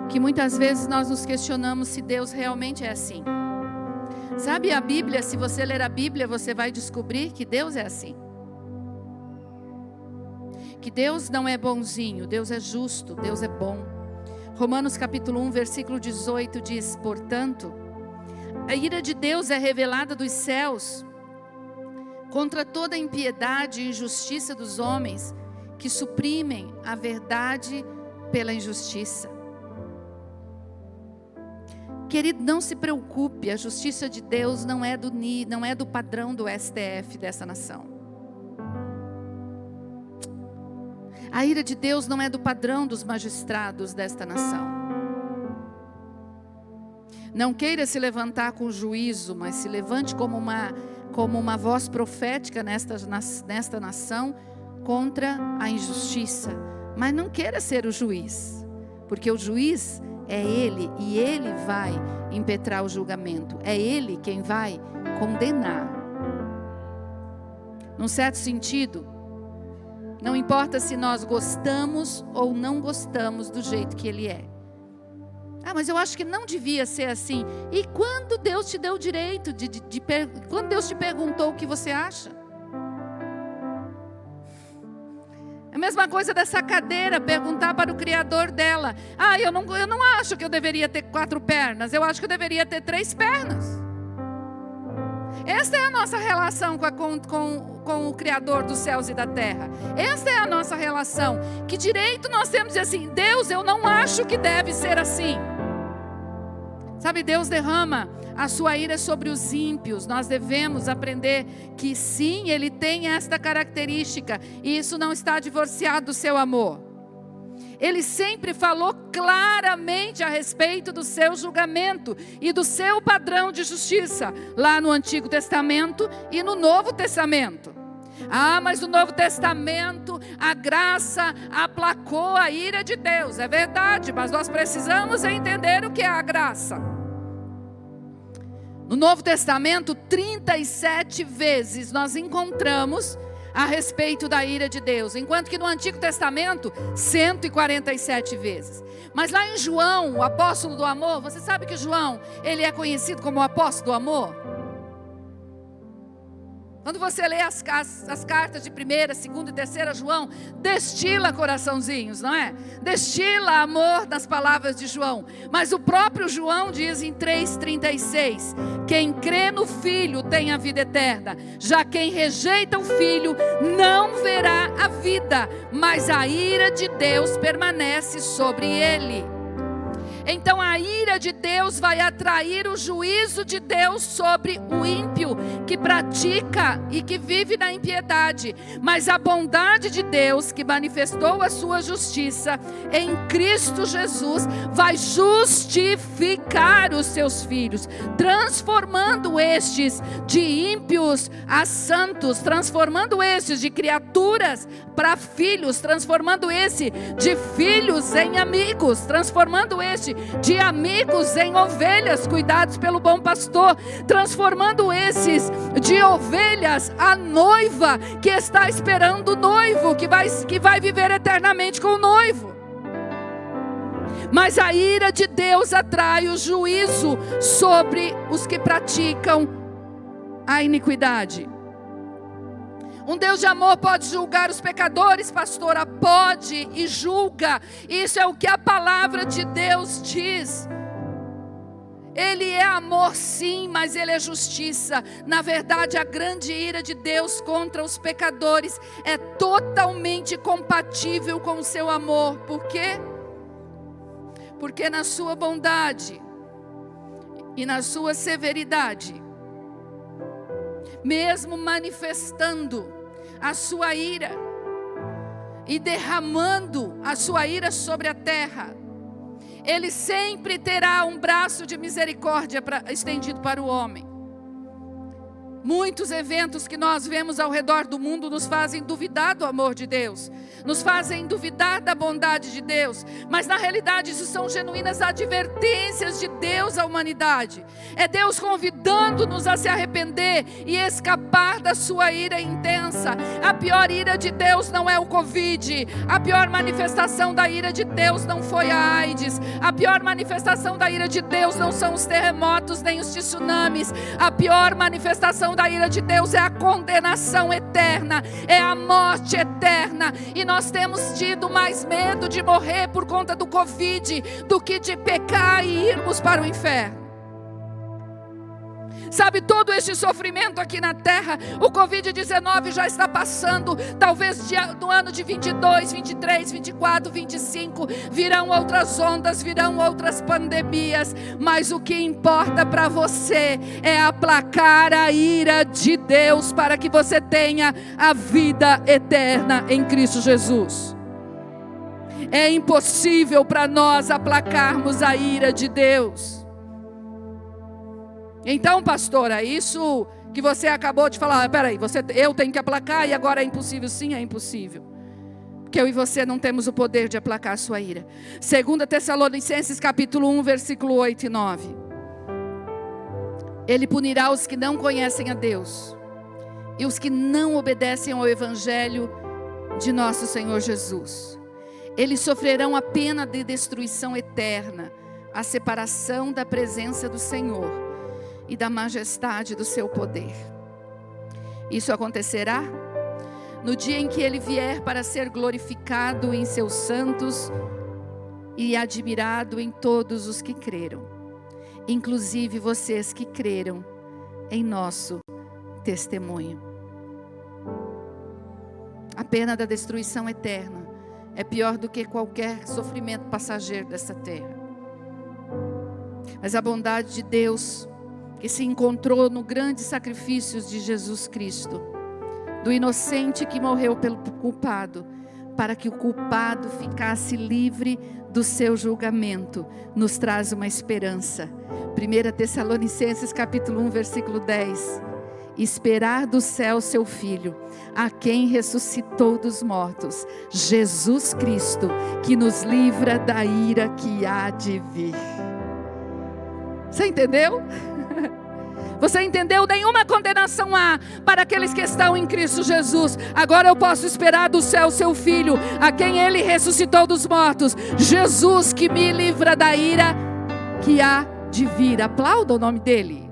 que muitas vezes nós nos questionamos se Deus realmente é assim. Sabe a Bíblia, se você ler a Bíblia, você vai descobrir que Deus é assim. Que Deus não é bonzinho, Deus é justo, Deus é bom. Romanos capítulo 1, versículo 18 diz: portanto, a ira de Deus é revelada dos céus contra toda a impiedade e injustiça dos homens que suprimem a verdade pela injustiça. Querido, não se preocupe, a justiça de Deus não é do padrão do STF dessa nação. A ira de Deus não é do padrão dos magistrados desta nação. Não queira se levantar com juízo, mas se levante como uma voz profética nesta nação contra a injustiça. Mas não queira ser o juiz, porque o juiz é Ele, e Ele vai impetrar o julgamento. É Ele quem vai condenar. Num certo sentido, não importa se nós gostamos ou não gostamos do jeito que Ele é. Ah, mas eu acho que não devia ser assim. E quando Deus te deu o direito quando Deus te perguntou o que você acha? É a mesma coisa dessa cadeira, perguntar para o Criador dela: ah, eu não acho que eu deveria ter 4 pernas, eu acho que eu deveria ter 3 pernas. Esta é a nossa relação com o Criador dos céus e da terra. Esta é a nossa relação. Que direito nós temos de dizer assim: Deus, eu não acho que deve ser assim. Sabe, Deus derrama a sua ira sobre os ímpios. Nós devemos aprender que sim, Ele tem esta característica, e isso não está divorciado do seu amor. Ele sempre falou claramente a respeito do seu julgamento e do seu padrão de justiça, lá no Antigo Testamento e no Novo Testamento. Ah, mas no Novo Testamento a graça aplacou a ira de Deus. É verdade, mas nós precisamos entender o que é a graça. No Novo Testamento, 37 vezes nós encontramos a respeito da ira de Deus, enquanto que no Antigo Testamento, 147 vezes. Mas lá em João, o apóstolo do amor, você sabe que João, ele é conhecido como o apóstolo do amor? Quando você lê as cartas de 1ª, 2ª e 3ª João, destila coraçãozinhos, não é? Destila amor nas palavras de João. Mas o próprio João diz em 3,36: quem crê no Filho tem a vida eterna. Já quem rejeita o Filho não verá a vida, mas a ira de Deus permanece sobre ele. Então a ira de Deus vai atrair o juízo de Deus sobre o ímpio que pratica e que vive na impiedade. Mas a bondade de Deus, que manifestou a sua justiça em Cristo Jesus, vai justificar os seus filhos, transformando estes de ímpios a santos, transformando estes de criaturas para filhos, transformando esse de filhos em amigos, transformando este de amigos em ovelhas cuidados pelo bom pastor, transformando esses de ovelhas a noiva que está esperando o noivo, que vai viver eternamente com o noivo. Mas a ira de Deus atrai o juízo sobre os que praticam a iniquidade. Um Deus de amor pode julgar os pecadores, pastora? Pode e julga. Isso é o que a palavra de Deus diz. Ele é amor sim, mas Ele é justiça. Na verdade, a grande ira de Deus contra os pecadores é totalmente compatível com o seu amor. Por quê? Porque na sua bondade e na sua severidade, mesmo manifestando a sua ira e derramando a sua ira sobre a terra, Ele sempre terá um braço de misericórdia estendido para o homem. Muitos eventos que nós vemos ao redor do mundo nos fazem duvidar do amor de Deus, nos fazem duvidar da bondade de Deus, mas na realidade isso são genuínas advertências de Deus à humanidade. É Deus convidando-nos a se arrepender e escapar da sua ira intensa. A pior ira de Deus não é o Covid, a pior manifestação da ira de Deus não foi a AIDS, a pior manifestação da ira de Deus não são os terremotos nem os tsunamis, a pior manifestação da ira de Deus é a condenação eterna, é a morte eterna. E nós temos tido mais medo de morrer por conta do Covid do que de pecar e irmos para o inferno. Sabe, todo este sofrimento aqui na terra, o Covid-19 já está passando. Talvez no ano de 22, 23, 24, 25 virão outras ondas, virão outras pandemias, mas o que importa para você é aplacar a ira de Deus para que você tenha a vida eterna em Cristo Jesus. É impossível para nós aplacarmos a ira de Deus. Então, pastora, isso que você acabou de falar, peraí, eu tenho que aplacar e agora é impossível? Sim, é impossível. Porque eu e você não temos o poder de aplacar a sua ira. 2 Tessalonicenses capítulo 1, versículo 8 e 9. Ele punirá os que não conhecem a Deus e os que não obedecem ao evangelho de nosso Senhor Jesus. Eles sofrerão a pena de destruição eterna, a separação da presença do Senhor e da majestade do seu poder. Isso acontecerá no dia em que Ele vier para ser glorificado em seus santos e admirado em todos os que creram, inclusive vocês que creram em nosso testemunho. A pena da destruição eterna é pior do que qualquer sofrimento passageiro dessa terra. Mas a bondade de Deus, que se encontrou no grande sacrifício de Jesus Cristo, do inocente que morreu pelo culpado, para que o culpado ficasse livre do seu julgamento, nos traz uma esperança. 1 Tessalonicenses capítulo 1, versículo 10. Esperar do céu seu Filho, a quem ressuscitou dos mortos, Jesus Cristo, que nos livra da ira que há de vir. Você entendeu? Você entendeu? Nenhuma condenação há para aqueles que estão em Cristo Jesus. Agora eu posso esperar do céu seu Filho, a quem Ele ressuscitou dos mortos, Jesus, que me livra da ira que há de vir. Aplauda o nome dEle.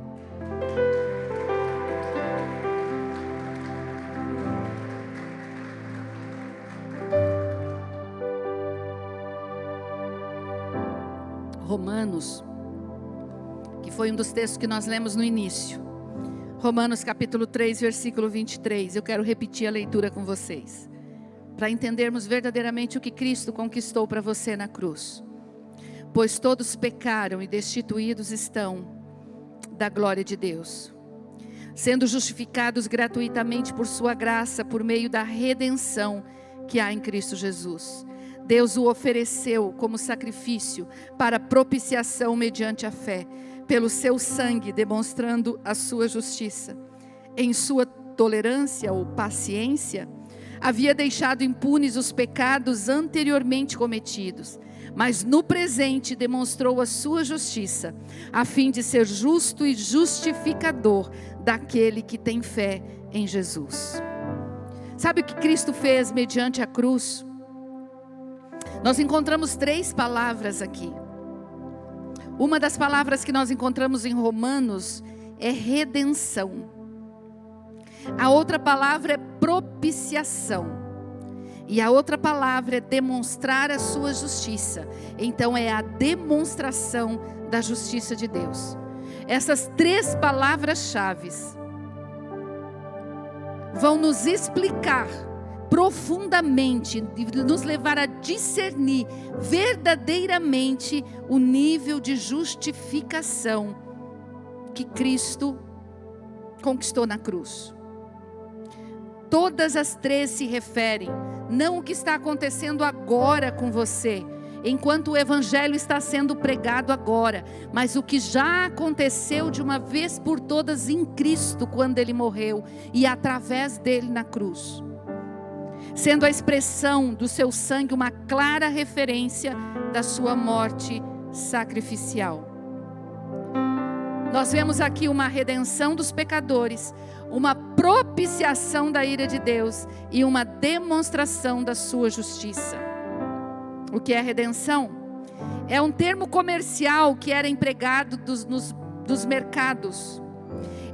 Romanos, que foi um dos textos que nós lemos no início. Romanos capítulo 3, versículo 23. Eu quero repetir a leitura com vocês, para entendermos verdadeiramente o que Cristo conquistou para você na cruz. pois todos pecaram e destituídos estão da glória de Deus, sendo justificados gratuitamente por sua graça, por meio da redenção que há em Cristo Jesus. Deus o ofereceu como sacrifício para propiciação mediante a fé, pelo seu sangue, demonstrando a sua justiça. Em sua tolerância ou paciência, havia deixado impunes os pecados anteriormente cometidos, mas no presente demonstrou a sua justiça, a fim de ser justo e justificador daquele que tem fé em Jesus. Sabe o que Cristo fez mediante a cruz? Nós encontramos 3 palavras aqui. Uma das palavras que nós encontramos em Romanos é redenção. A outra palavra é propiciação. E a outra palavra é demonstrar a sua justiça. Então é a demonstração da justiça de Deus. Essas 3 palavras-chave vão nos explicar profundamente, nos levar a discernir verdadeiramente o nível de justificação que Cristo conquistou na cruz. Todas as 3 se referem, não o que está acontecendo agora com você, enquanto o evangelho está sendo pregado agora, mas o que já aconteceu de uma vez por todas em Cristo, quando Ele morreu, e através dele na cruz, sendo a expressão do seu sangue uma clara referência da sua morte sacrificial. Nós vemos aqui uma redenção dos pecadores, uma propiciação da ira de Deus e uma demonstração da sua justiça. O que é redenção? É um termo comercial que era empregado dos mercados.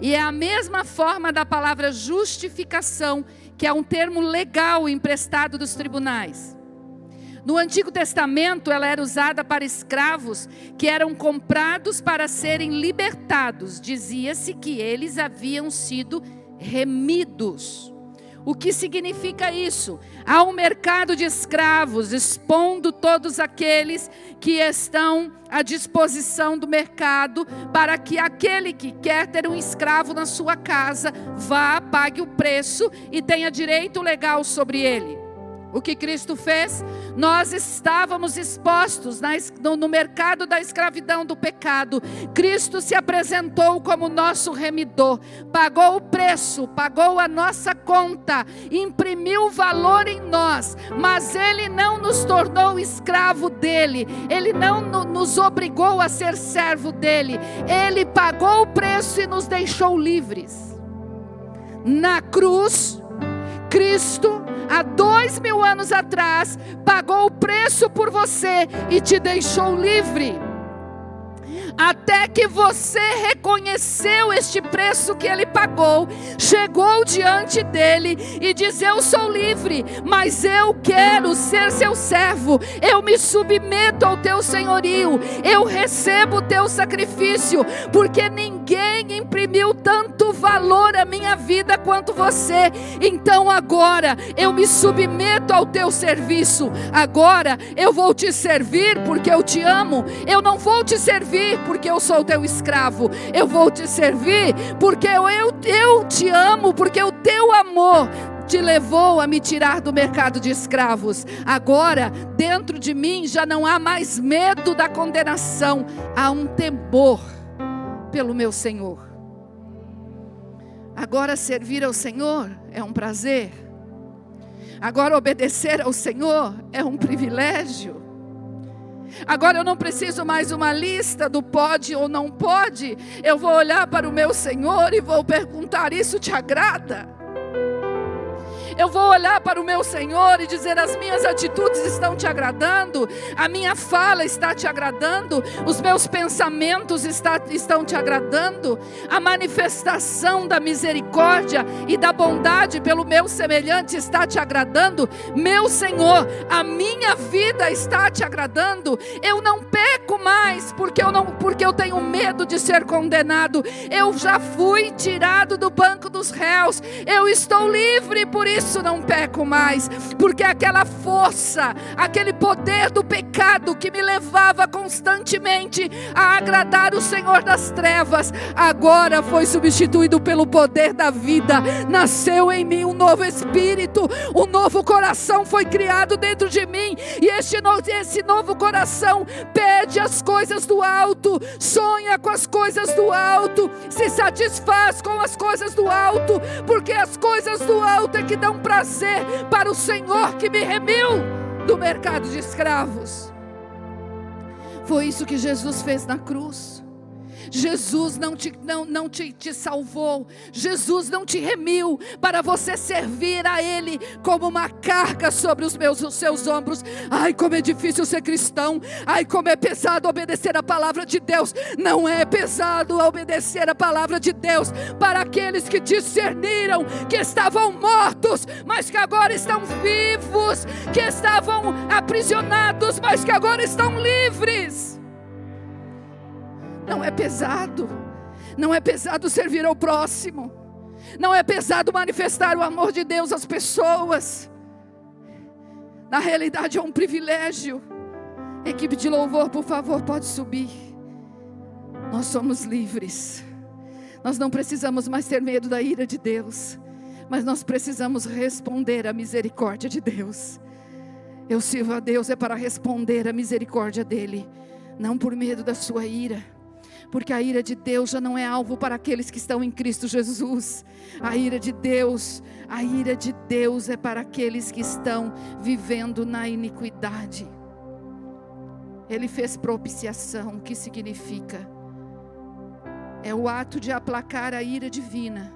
E é a mesma forma da palavra justificação, que é um termo legal emprestado dos tribunais. No Antigo Testamento, ela era usada para escravos que eram comprados para serem libertados. Dizia-se que eles haviam sido remidos. O que significa isso? Há um mercado de escravos, expondo todos aqueles que estão à disposição do mercado, para que aquele que quer ter um escravo na sua casa, vá, pague o preço e tenha direito legal sobre ele. O que Cristo fez? Nós estávamos expostos no mercado da escravidão do pecado. Cristo se apresentou como nosso remidor, pagou o preço, pagou a nossa conta, imprimiu valor em nós, mas Ele não nos tornou escravo dele, Ele não nos obrigou a ser servo dele, Ele pagou o preço e nos deixou livres. Na cruz, Cristo, há 2000 anos atrás, pagou o preço por você e te deixou livre. Até que você reconheceu este preço que Ele pagou, chegou diante dEle e diz: eu sou livre, mas eu quero ser seu servo, eu me submeto ao teu senhorio, eu recebo o teu sacrifício, porque ninguém imprimiu tanto valor à minha vida quanto você. Então agora eu me submeto ao teu serviço, agora eu vou te servir porque eu te amo. Eu não vou te servir porque eu sou teu escravo, eu vou te servir porque eu te amo, porque o teu amor te levou a me tirar do mercado de escravos. Agora, dentro de mim já não há mais medo da condenação, há um temor pelo meu Senhor. Agora servir ao Senhor é um prazer. Agora obedecer ao Senhor é um privilégio. Agora eu não preciso mais uma lista do pode ou não pode. Eu vou olhar para o meu Senhor e vou perguntar: isso te agrada? Eu vou olhar para o meu Senhor e dizer: as minhas atitudes estão te agradando? A minha fala está te agradando? Os meus pensamentos estão te agradando? A manifestação da misericórdia e da bondade pelo meu semelhante está te agradando? Meu Senhor, a minha vida está te agradando? Eu não peco mais porque eu tenho medo de ser condenado. Eu já fui tirado do banco dos réus. Eu estou livre, por isso isso não peco mais, porque aquela força, aquele poder do pecado que me levava constantemente a agradar o Senhor das trevas, agora foi substituído pelo poder da vida. Nasceu em mim um novo espírito, um novo coração foi criado dentro de mim, e esse novo coração pede as coisas do alto, sonha com as coisas do alto, se satisfaz com as coisas do alto, porque as coisas do alto é que dão prazer para o Senhor que me remiu do mercado de escravos. Foi isso que Jesus fez na cruz. Jesus não te salvou, Jesus não te remiu para você servir a Ele como uma carga sobre os seus ombros. Ai, como é difícil ser cristão, ai, como é pesado obedecer a palavra de Deus. Não é pesado obedecer a palavra de Deus para aqueles que discerniram que estavam mortos, mas que agora estão vivos, que estavam aprisionados, mas que agora estão livres. Não é pesado, não é pesado servir ao próximo, não é pesado manifestar o amor de Deus às pessoas. Na realidade é um privilégio. Equipe de louvor, por favor, pode subir. Nós somos livres, nós não precisamos mais ter medo da ira de Deus, mas nós precisamos responder à misericórdia de Deus. Eu sirvo a Deus é para responder à misericórdia dEle, não por medo da sua ira. Porque a ira de Deus já não é alvo para aqueles que estão em Cristo Jesus. A ira de Deus é para aqueles que estão vivendo na iniquidade. Ele fez propiciação. O que significa? É o ato de aplacar a ira divina.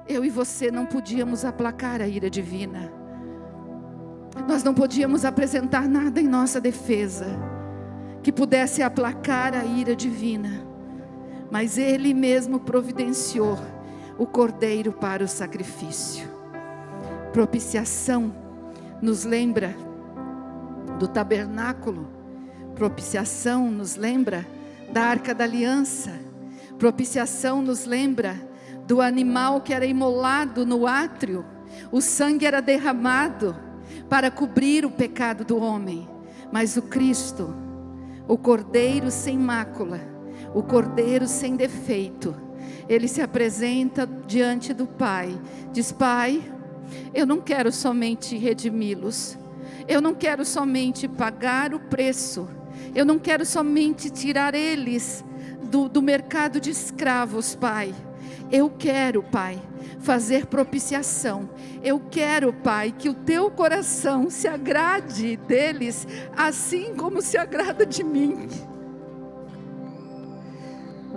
Eu e você não podíamos aplacar a ira divina. Nós não podíamos apresentar nada em nossa defesa que pudesse aplacar a ira divina, mas Ele mesmo providenciou o cordeiro para o sacrifício. Propiciação nos lembra do tabernáculo, propiciação nos lembra da arca da aliança, propiciação nos lembra do animal que era imolado no átrio, o sangue era derramado para cobrir o pecado do homem, mas o Cristo, o cordeiro sem mácula, o cordeiro sem defeito, ele se apresenta diante do Pai, diz: Pai, eu não quero somente redimi-los, eu não quero somente pagar o preço, eu não quero somente tirar eles do mercado de escravos, Pai. Eu quero, Pai, fazer propiciação. Eu quero, Pai, que o teu coração se agrade deles, assim como se agrada de mim.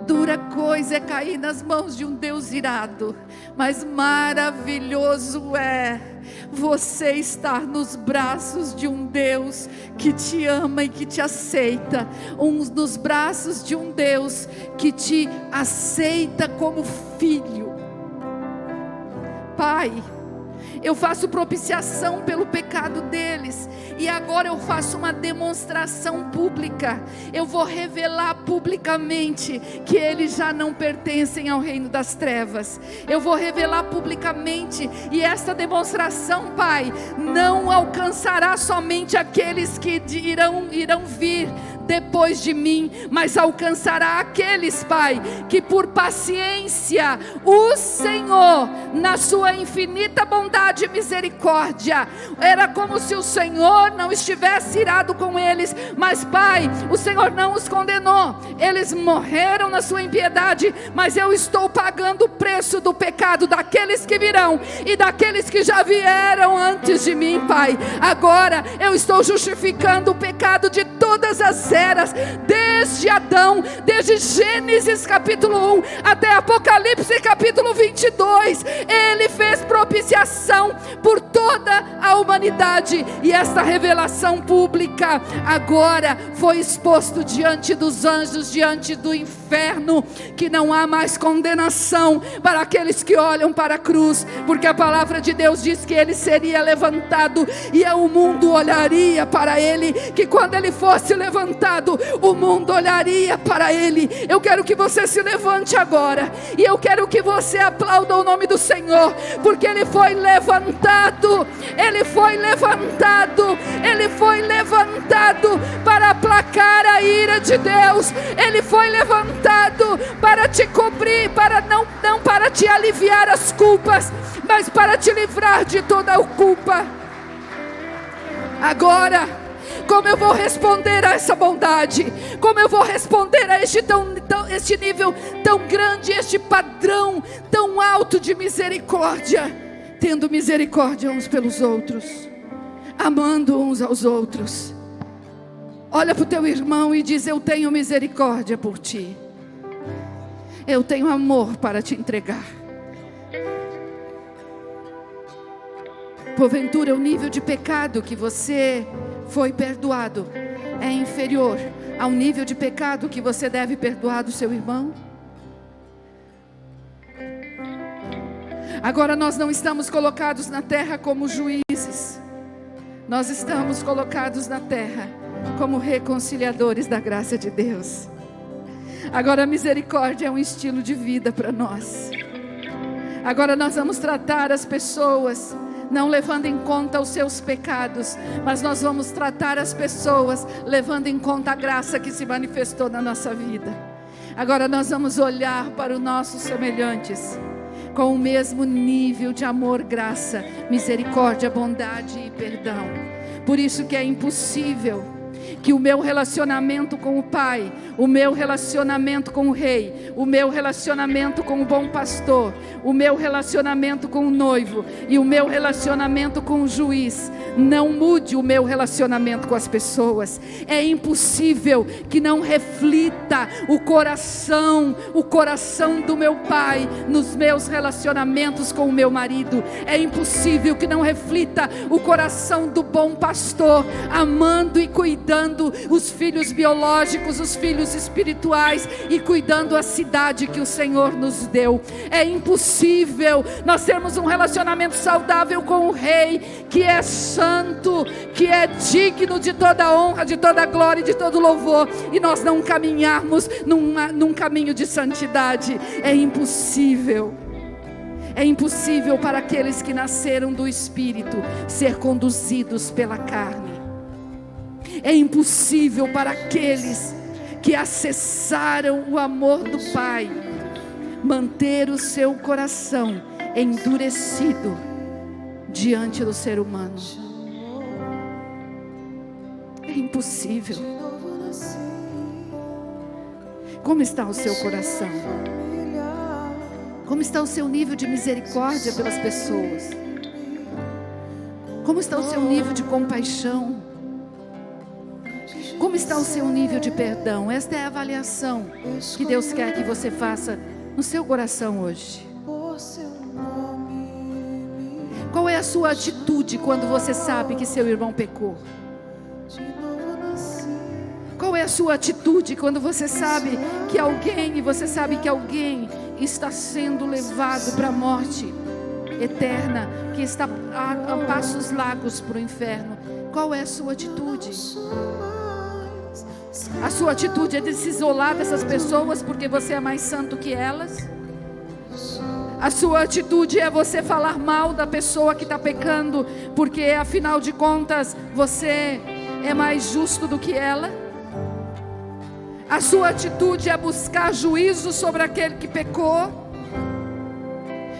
Dura coisa é cair nas mãos de um Deus irado, mas maravilhoso é você estar nos braços de um Deus que te ama e que te aceita, nos braços de um Deus que te aceita como filho. Pai, eu faço propiciação pelo pecado deles, e agora eu faço uma demonstração pública. Eu vou revelar publicamente que eles já não pertencem ao reino das trevas. Eu vou revelar publicamente, e esta demonstração, Pai, não alcançará somente aqueles que irão vir depois de mim, mas alcançará aqueles, Pai, que por paciência o Senhor, na sua infinita bondade e misericórdia, era como se o Senhor não estivesse irado com eles, mas Pai, o Senhor não os condenou, eles morreram na sua impiedade, mas eu estou pagando o preço do pecado daqueles que virão e daqueles que já vieram antes de mim, Pai. Agora eu estou justificando o pecado de todas as eras, desde Adão, desde Gênesis capítulo 1 até Apocalipse capítulo 22, Ele fez propiciação por toda a humanidade. E esta revelação pública agora foi exposto diante dos anjos, diante do inferno, que não há mais condenação para aqueles que olham para a cruz, porque a palavra de Deus diz que ele seria levantado e o mundo olharia para ele, que quando ele fosse levantado, o mundo olharia para ele. Eu quero que você se levante agora, e eu quero que você aplauda o nome do Senhor, porque ele foi levantado, ele foi levantado, ele foi levantado para aplacar a ira de Deus, ele foi levantado para te cobrir, para não para te aliviar as culpas, mas para te livrar de toda a culpa. Agora, como eu vou responder a essa bondade? Como eu vou responder a este nível tão grande, este padrão tão alto de misericórdia? Tendo misericórdia uns pelos outros, amando uns aos outros. Olha para o teu irmão e diz: eu tenho misericórdia por ti, eu tenho amor para te entregar. Porventura o nível de pecado que você foi perdoado é inferior ao nível de pecado que você deve perdoar do seu irmão? Agora nós não estamos colocados na terra como juízes, nós estamos colocados na terra como reconciliadores da graça de Deus. Agora a misericórdia é um estilo de vida para nós. Agora nós vamos tratar as pessoas não levando em conta os seus pecados, mas nós vamos tratar as pessoas levando em conta a graça que se manifestou na nossa vida. Agora nós vamos olhar para os nossos semelhantes com o mesmo nível de amor, graça, misericórdia, bondade e perdão. Por isso que é impossível que o meu relacionamento com o Pai, o meu relacionamento com o Rei, o meu relacionamento com o bom pastor, o meu relacionamento com o noivo e o meu relacionamento com o juiz não mude o meu relacionamento com as pessoas. É impossível que não reflita o coração do meu Pai nos meus relacionamentos com o meu marido. É impossível que não reflita o coração do bom pastor, amando e cuidando os filhos biológicos, os filhos espirituais e cuidando a cidade que o Senhor nos deu. É impossível nós termos um relacionamento saudável com o Rei, que é santo, que é digno de toda honra, de toda glória e de todo louvor, e nós não caminharmos num caminho de santidade. É impossível. É impossível para aqueles que nasceram do Espírito ser conduzidos pela carne. É impossível para aqueles que acessaram o amor do Pai manter o seu coração endurecido diante do ser humano. É impossível. Como está o seu coração? Como está o seu nível de misericórdia pelas pessoas? Como está o seu nível de compaixão? Como está o seu nível de perdão? Esta é a avaliação que Deus quer que você faça no seu coração hoje. Qual é a sua atitude quando você sabe que seu irmão pecou? Qual é a sua atitude quando você sabe que alguém está sendo levado para a morte eterna, que está a passos largos para o inferno? Qual é a sua atitude? A sua atitude é de se isolar dessas pessoas porque você é mais santo que elas? A sua atitude é você falar mal da pessoa que está pecando porque afinal de contas você é mais justo do que ela? A sua atitude é buscar juízo sobre aquele que pecou?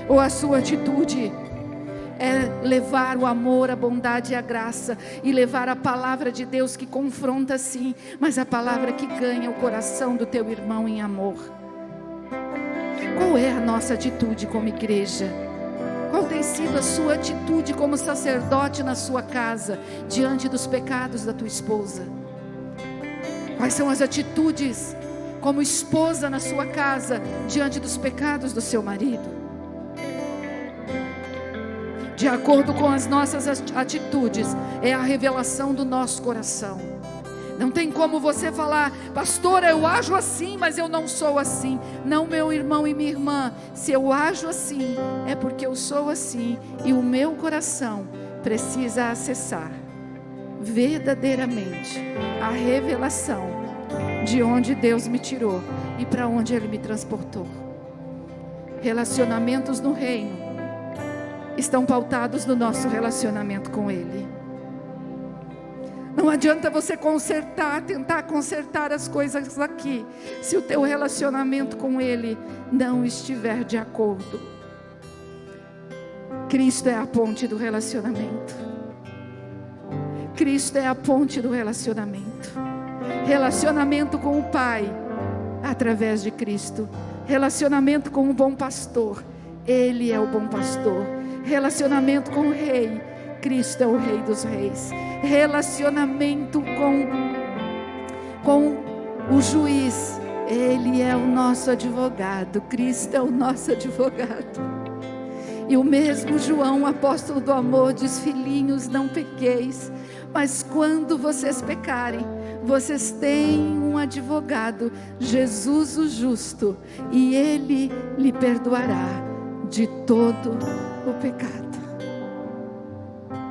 Ou a sua atitude é levar o amor, a bondade e a graça, e levar a palavra de Deus que confronta sim, mas a palavra que ganha o coração do teu irmão em amor? Qual é a nossa atitude como igreja? Qual tem sido a sua atitude como sacerdote na sua casa, diante dos pecados da tua esposa? Quais são as atitudes como esposa na sua casa, diante dos pecados do seu marido? de acordo com as nossas atitudes, é a revelação do nosso coração. Não tem como você falar: pastora, eu ajo assim, mas eu não sou assim. Não, meu irmão e minha irmã, se eu ajo assim, é porque eu sou assim, e o meu coração precisa acessar verdadeiramente a revelação de onde Deus me tirou e para onde Ele me transportou. Relacionamentos no reino estão pautados no nosso relacionamento com Ele. Não adianta você tentar consertar as coisas aqui, se o teu relacionamento com Ele não estiver de acordo. Cristo é a ponte do relacionamento. Cristo é a ponte do relacionamento. Relacionamento com o Pai, através de Cristo. Relacionamento com o bom pastor, Ele é o bom pastor. Relacionamento com o Rei, Cristo é o Rei dos Reis. Relacionamento com o juiz, Ele é o nosso advogado. Cristo é o nosso advogado. E o mesmo João, apóstolo do amor, diz: filhinhos, não pequeis, mas quando vocês pecarem, vocês têm um advogado, Jesus o justo, e Ele lhe perdoará de todo o pecado.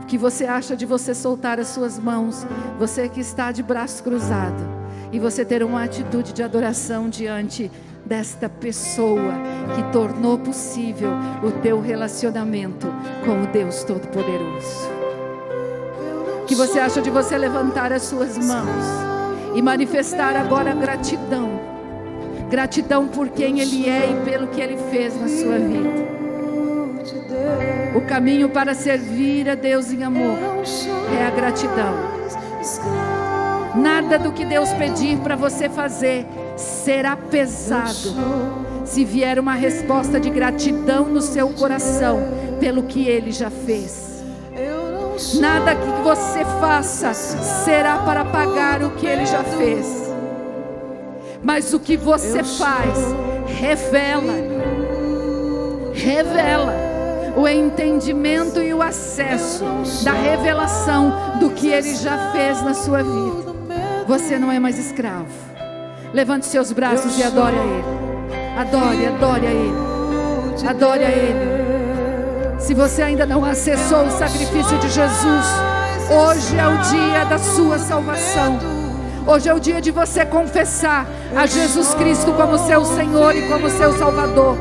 O que você acha de você soltar as suas mãos, você que está de braço cruzado, e você ter uma atitude de adoração diante desta pessoa que tornou possível o teu relacionamento com o Deus Todo-Poderoso? O que você acha de você levantar as suas mãos e manifestar agora gratidão? Gratidão por quem Ele é e pelo que Ele fez na sua vida. O caminho para servir a Deus em amor é a gratidão. Nada do que Deus pedir para você fazer será pesado se vier uma resposta de gratidão no seu coração pelo que Ele já fez. Nada que você faça será para pagar o que Ele já fez, mas o que você faz revela o entendimento e o acesso da revelação do que Ele já fez na sua vida. Você não é mais escravo. Levante seus braços e adore a Ele. Adore a Ele. Adore a Ele. Se você ainda não acessou o sacrifício de Jesus, hoje é o dia da sua salvação. Hoje é o dia de você confessar a Jesus Cristo como seu Senhor e como seu Salvador.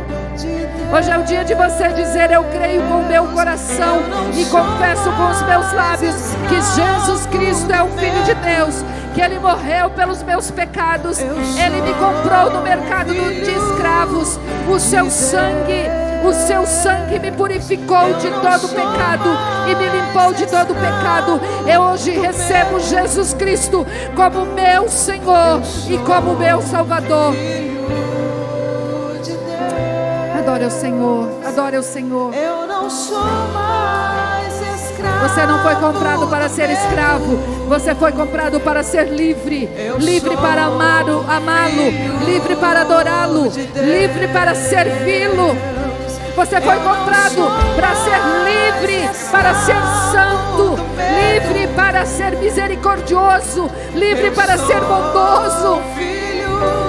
Hoje é o dia de você dizer: eu creio com o meu coração e confesso com os meus lábios que Jesus Cristo é o Filho de Deus, que Ele morreu pelos meus pecados, Ele me comprou no mercado de escravos. O seu sangue me purificou de todo pecado e me limpou de todo pecado. Eu hoje recebo Jesus Cristo como meu Senhor e como meu Salvador. Adore ao Senhor, adore ao Senhor. Eu não sou mais escravo. Você não foi comprado para ser escravo, você foi comprado para ser livre. Livre para amá-lo, livre para adorá-lo, livre para servi-lo. Você foi comprado para ser livre, para ser santo, livre para ser misericordioso, livre para ser bondoso,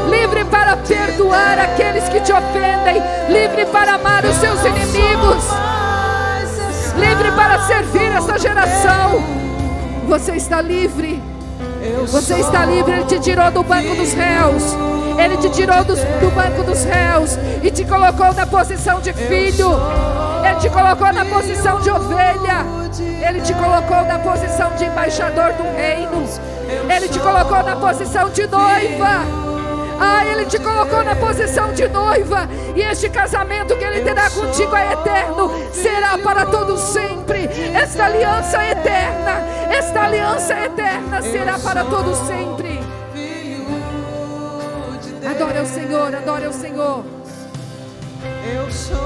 livre para perdoar aqueles que te ofendem, livre para amar os seus inimigos, livre para servir essa geração. Você está livre. Você está livre. Ele te tirou do banco dos réus. Ele te tirou do banco dos réus e te colocou na posição de filho. Ele te colocou na posição de ovelha. Ele te colocou na posição de embaixador do reino. Ele te colocou na posição de noiva. Ele te colocou na posição de noiva. E este casamento que Ele terá contigo é eterno. Será para todo sempre. Esta aliança é eterna. Esta aliança é eterna. Será para todo sempre. Adore ao Senhor, adore ao Senhor. Eu sou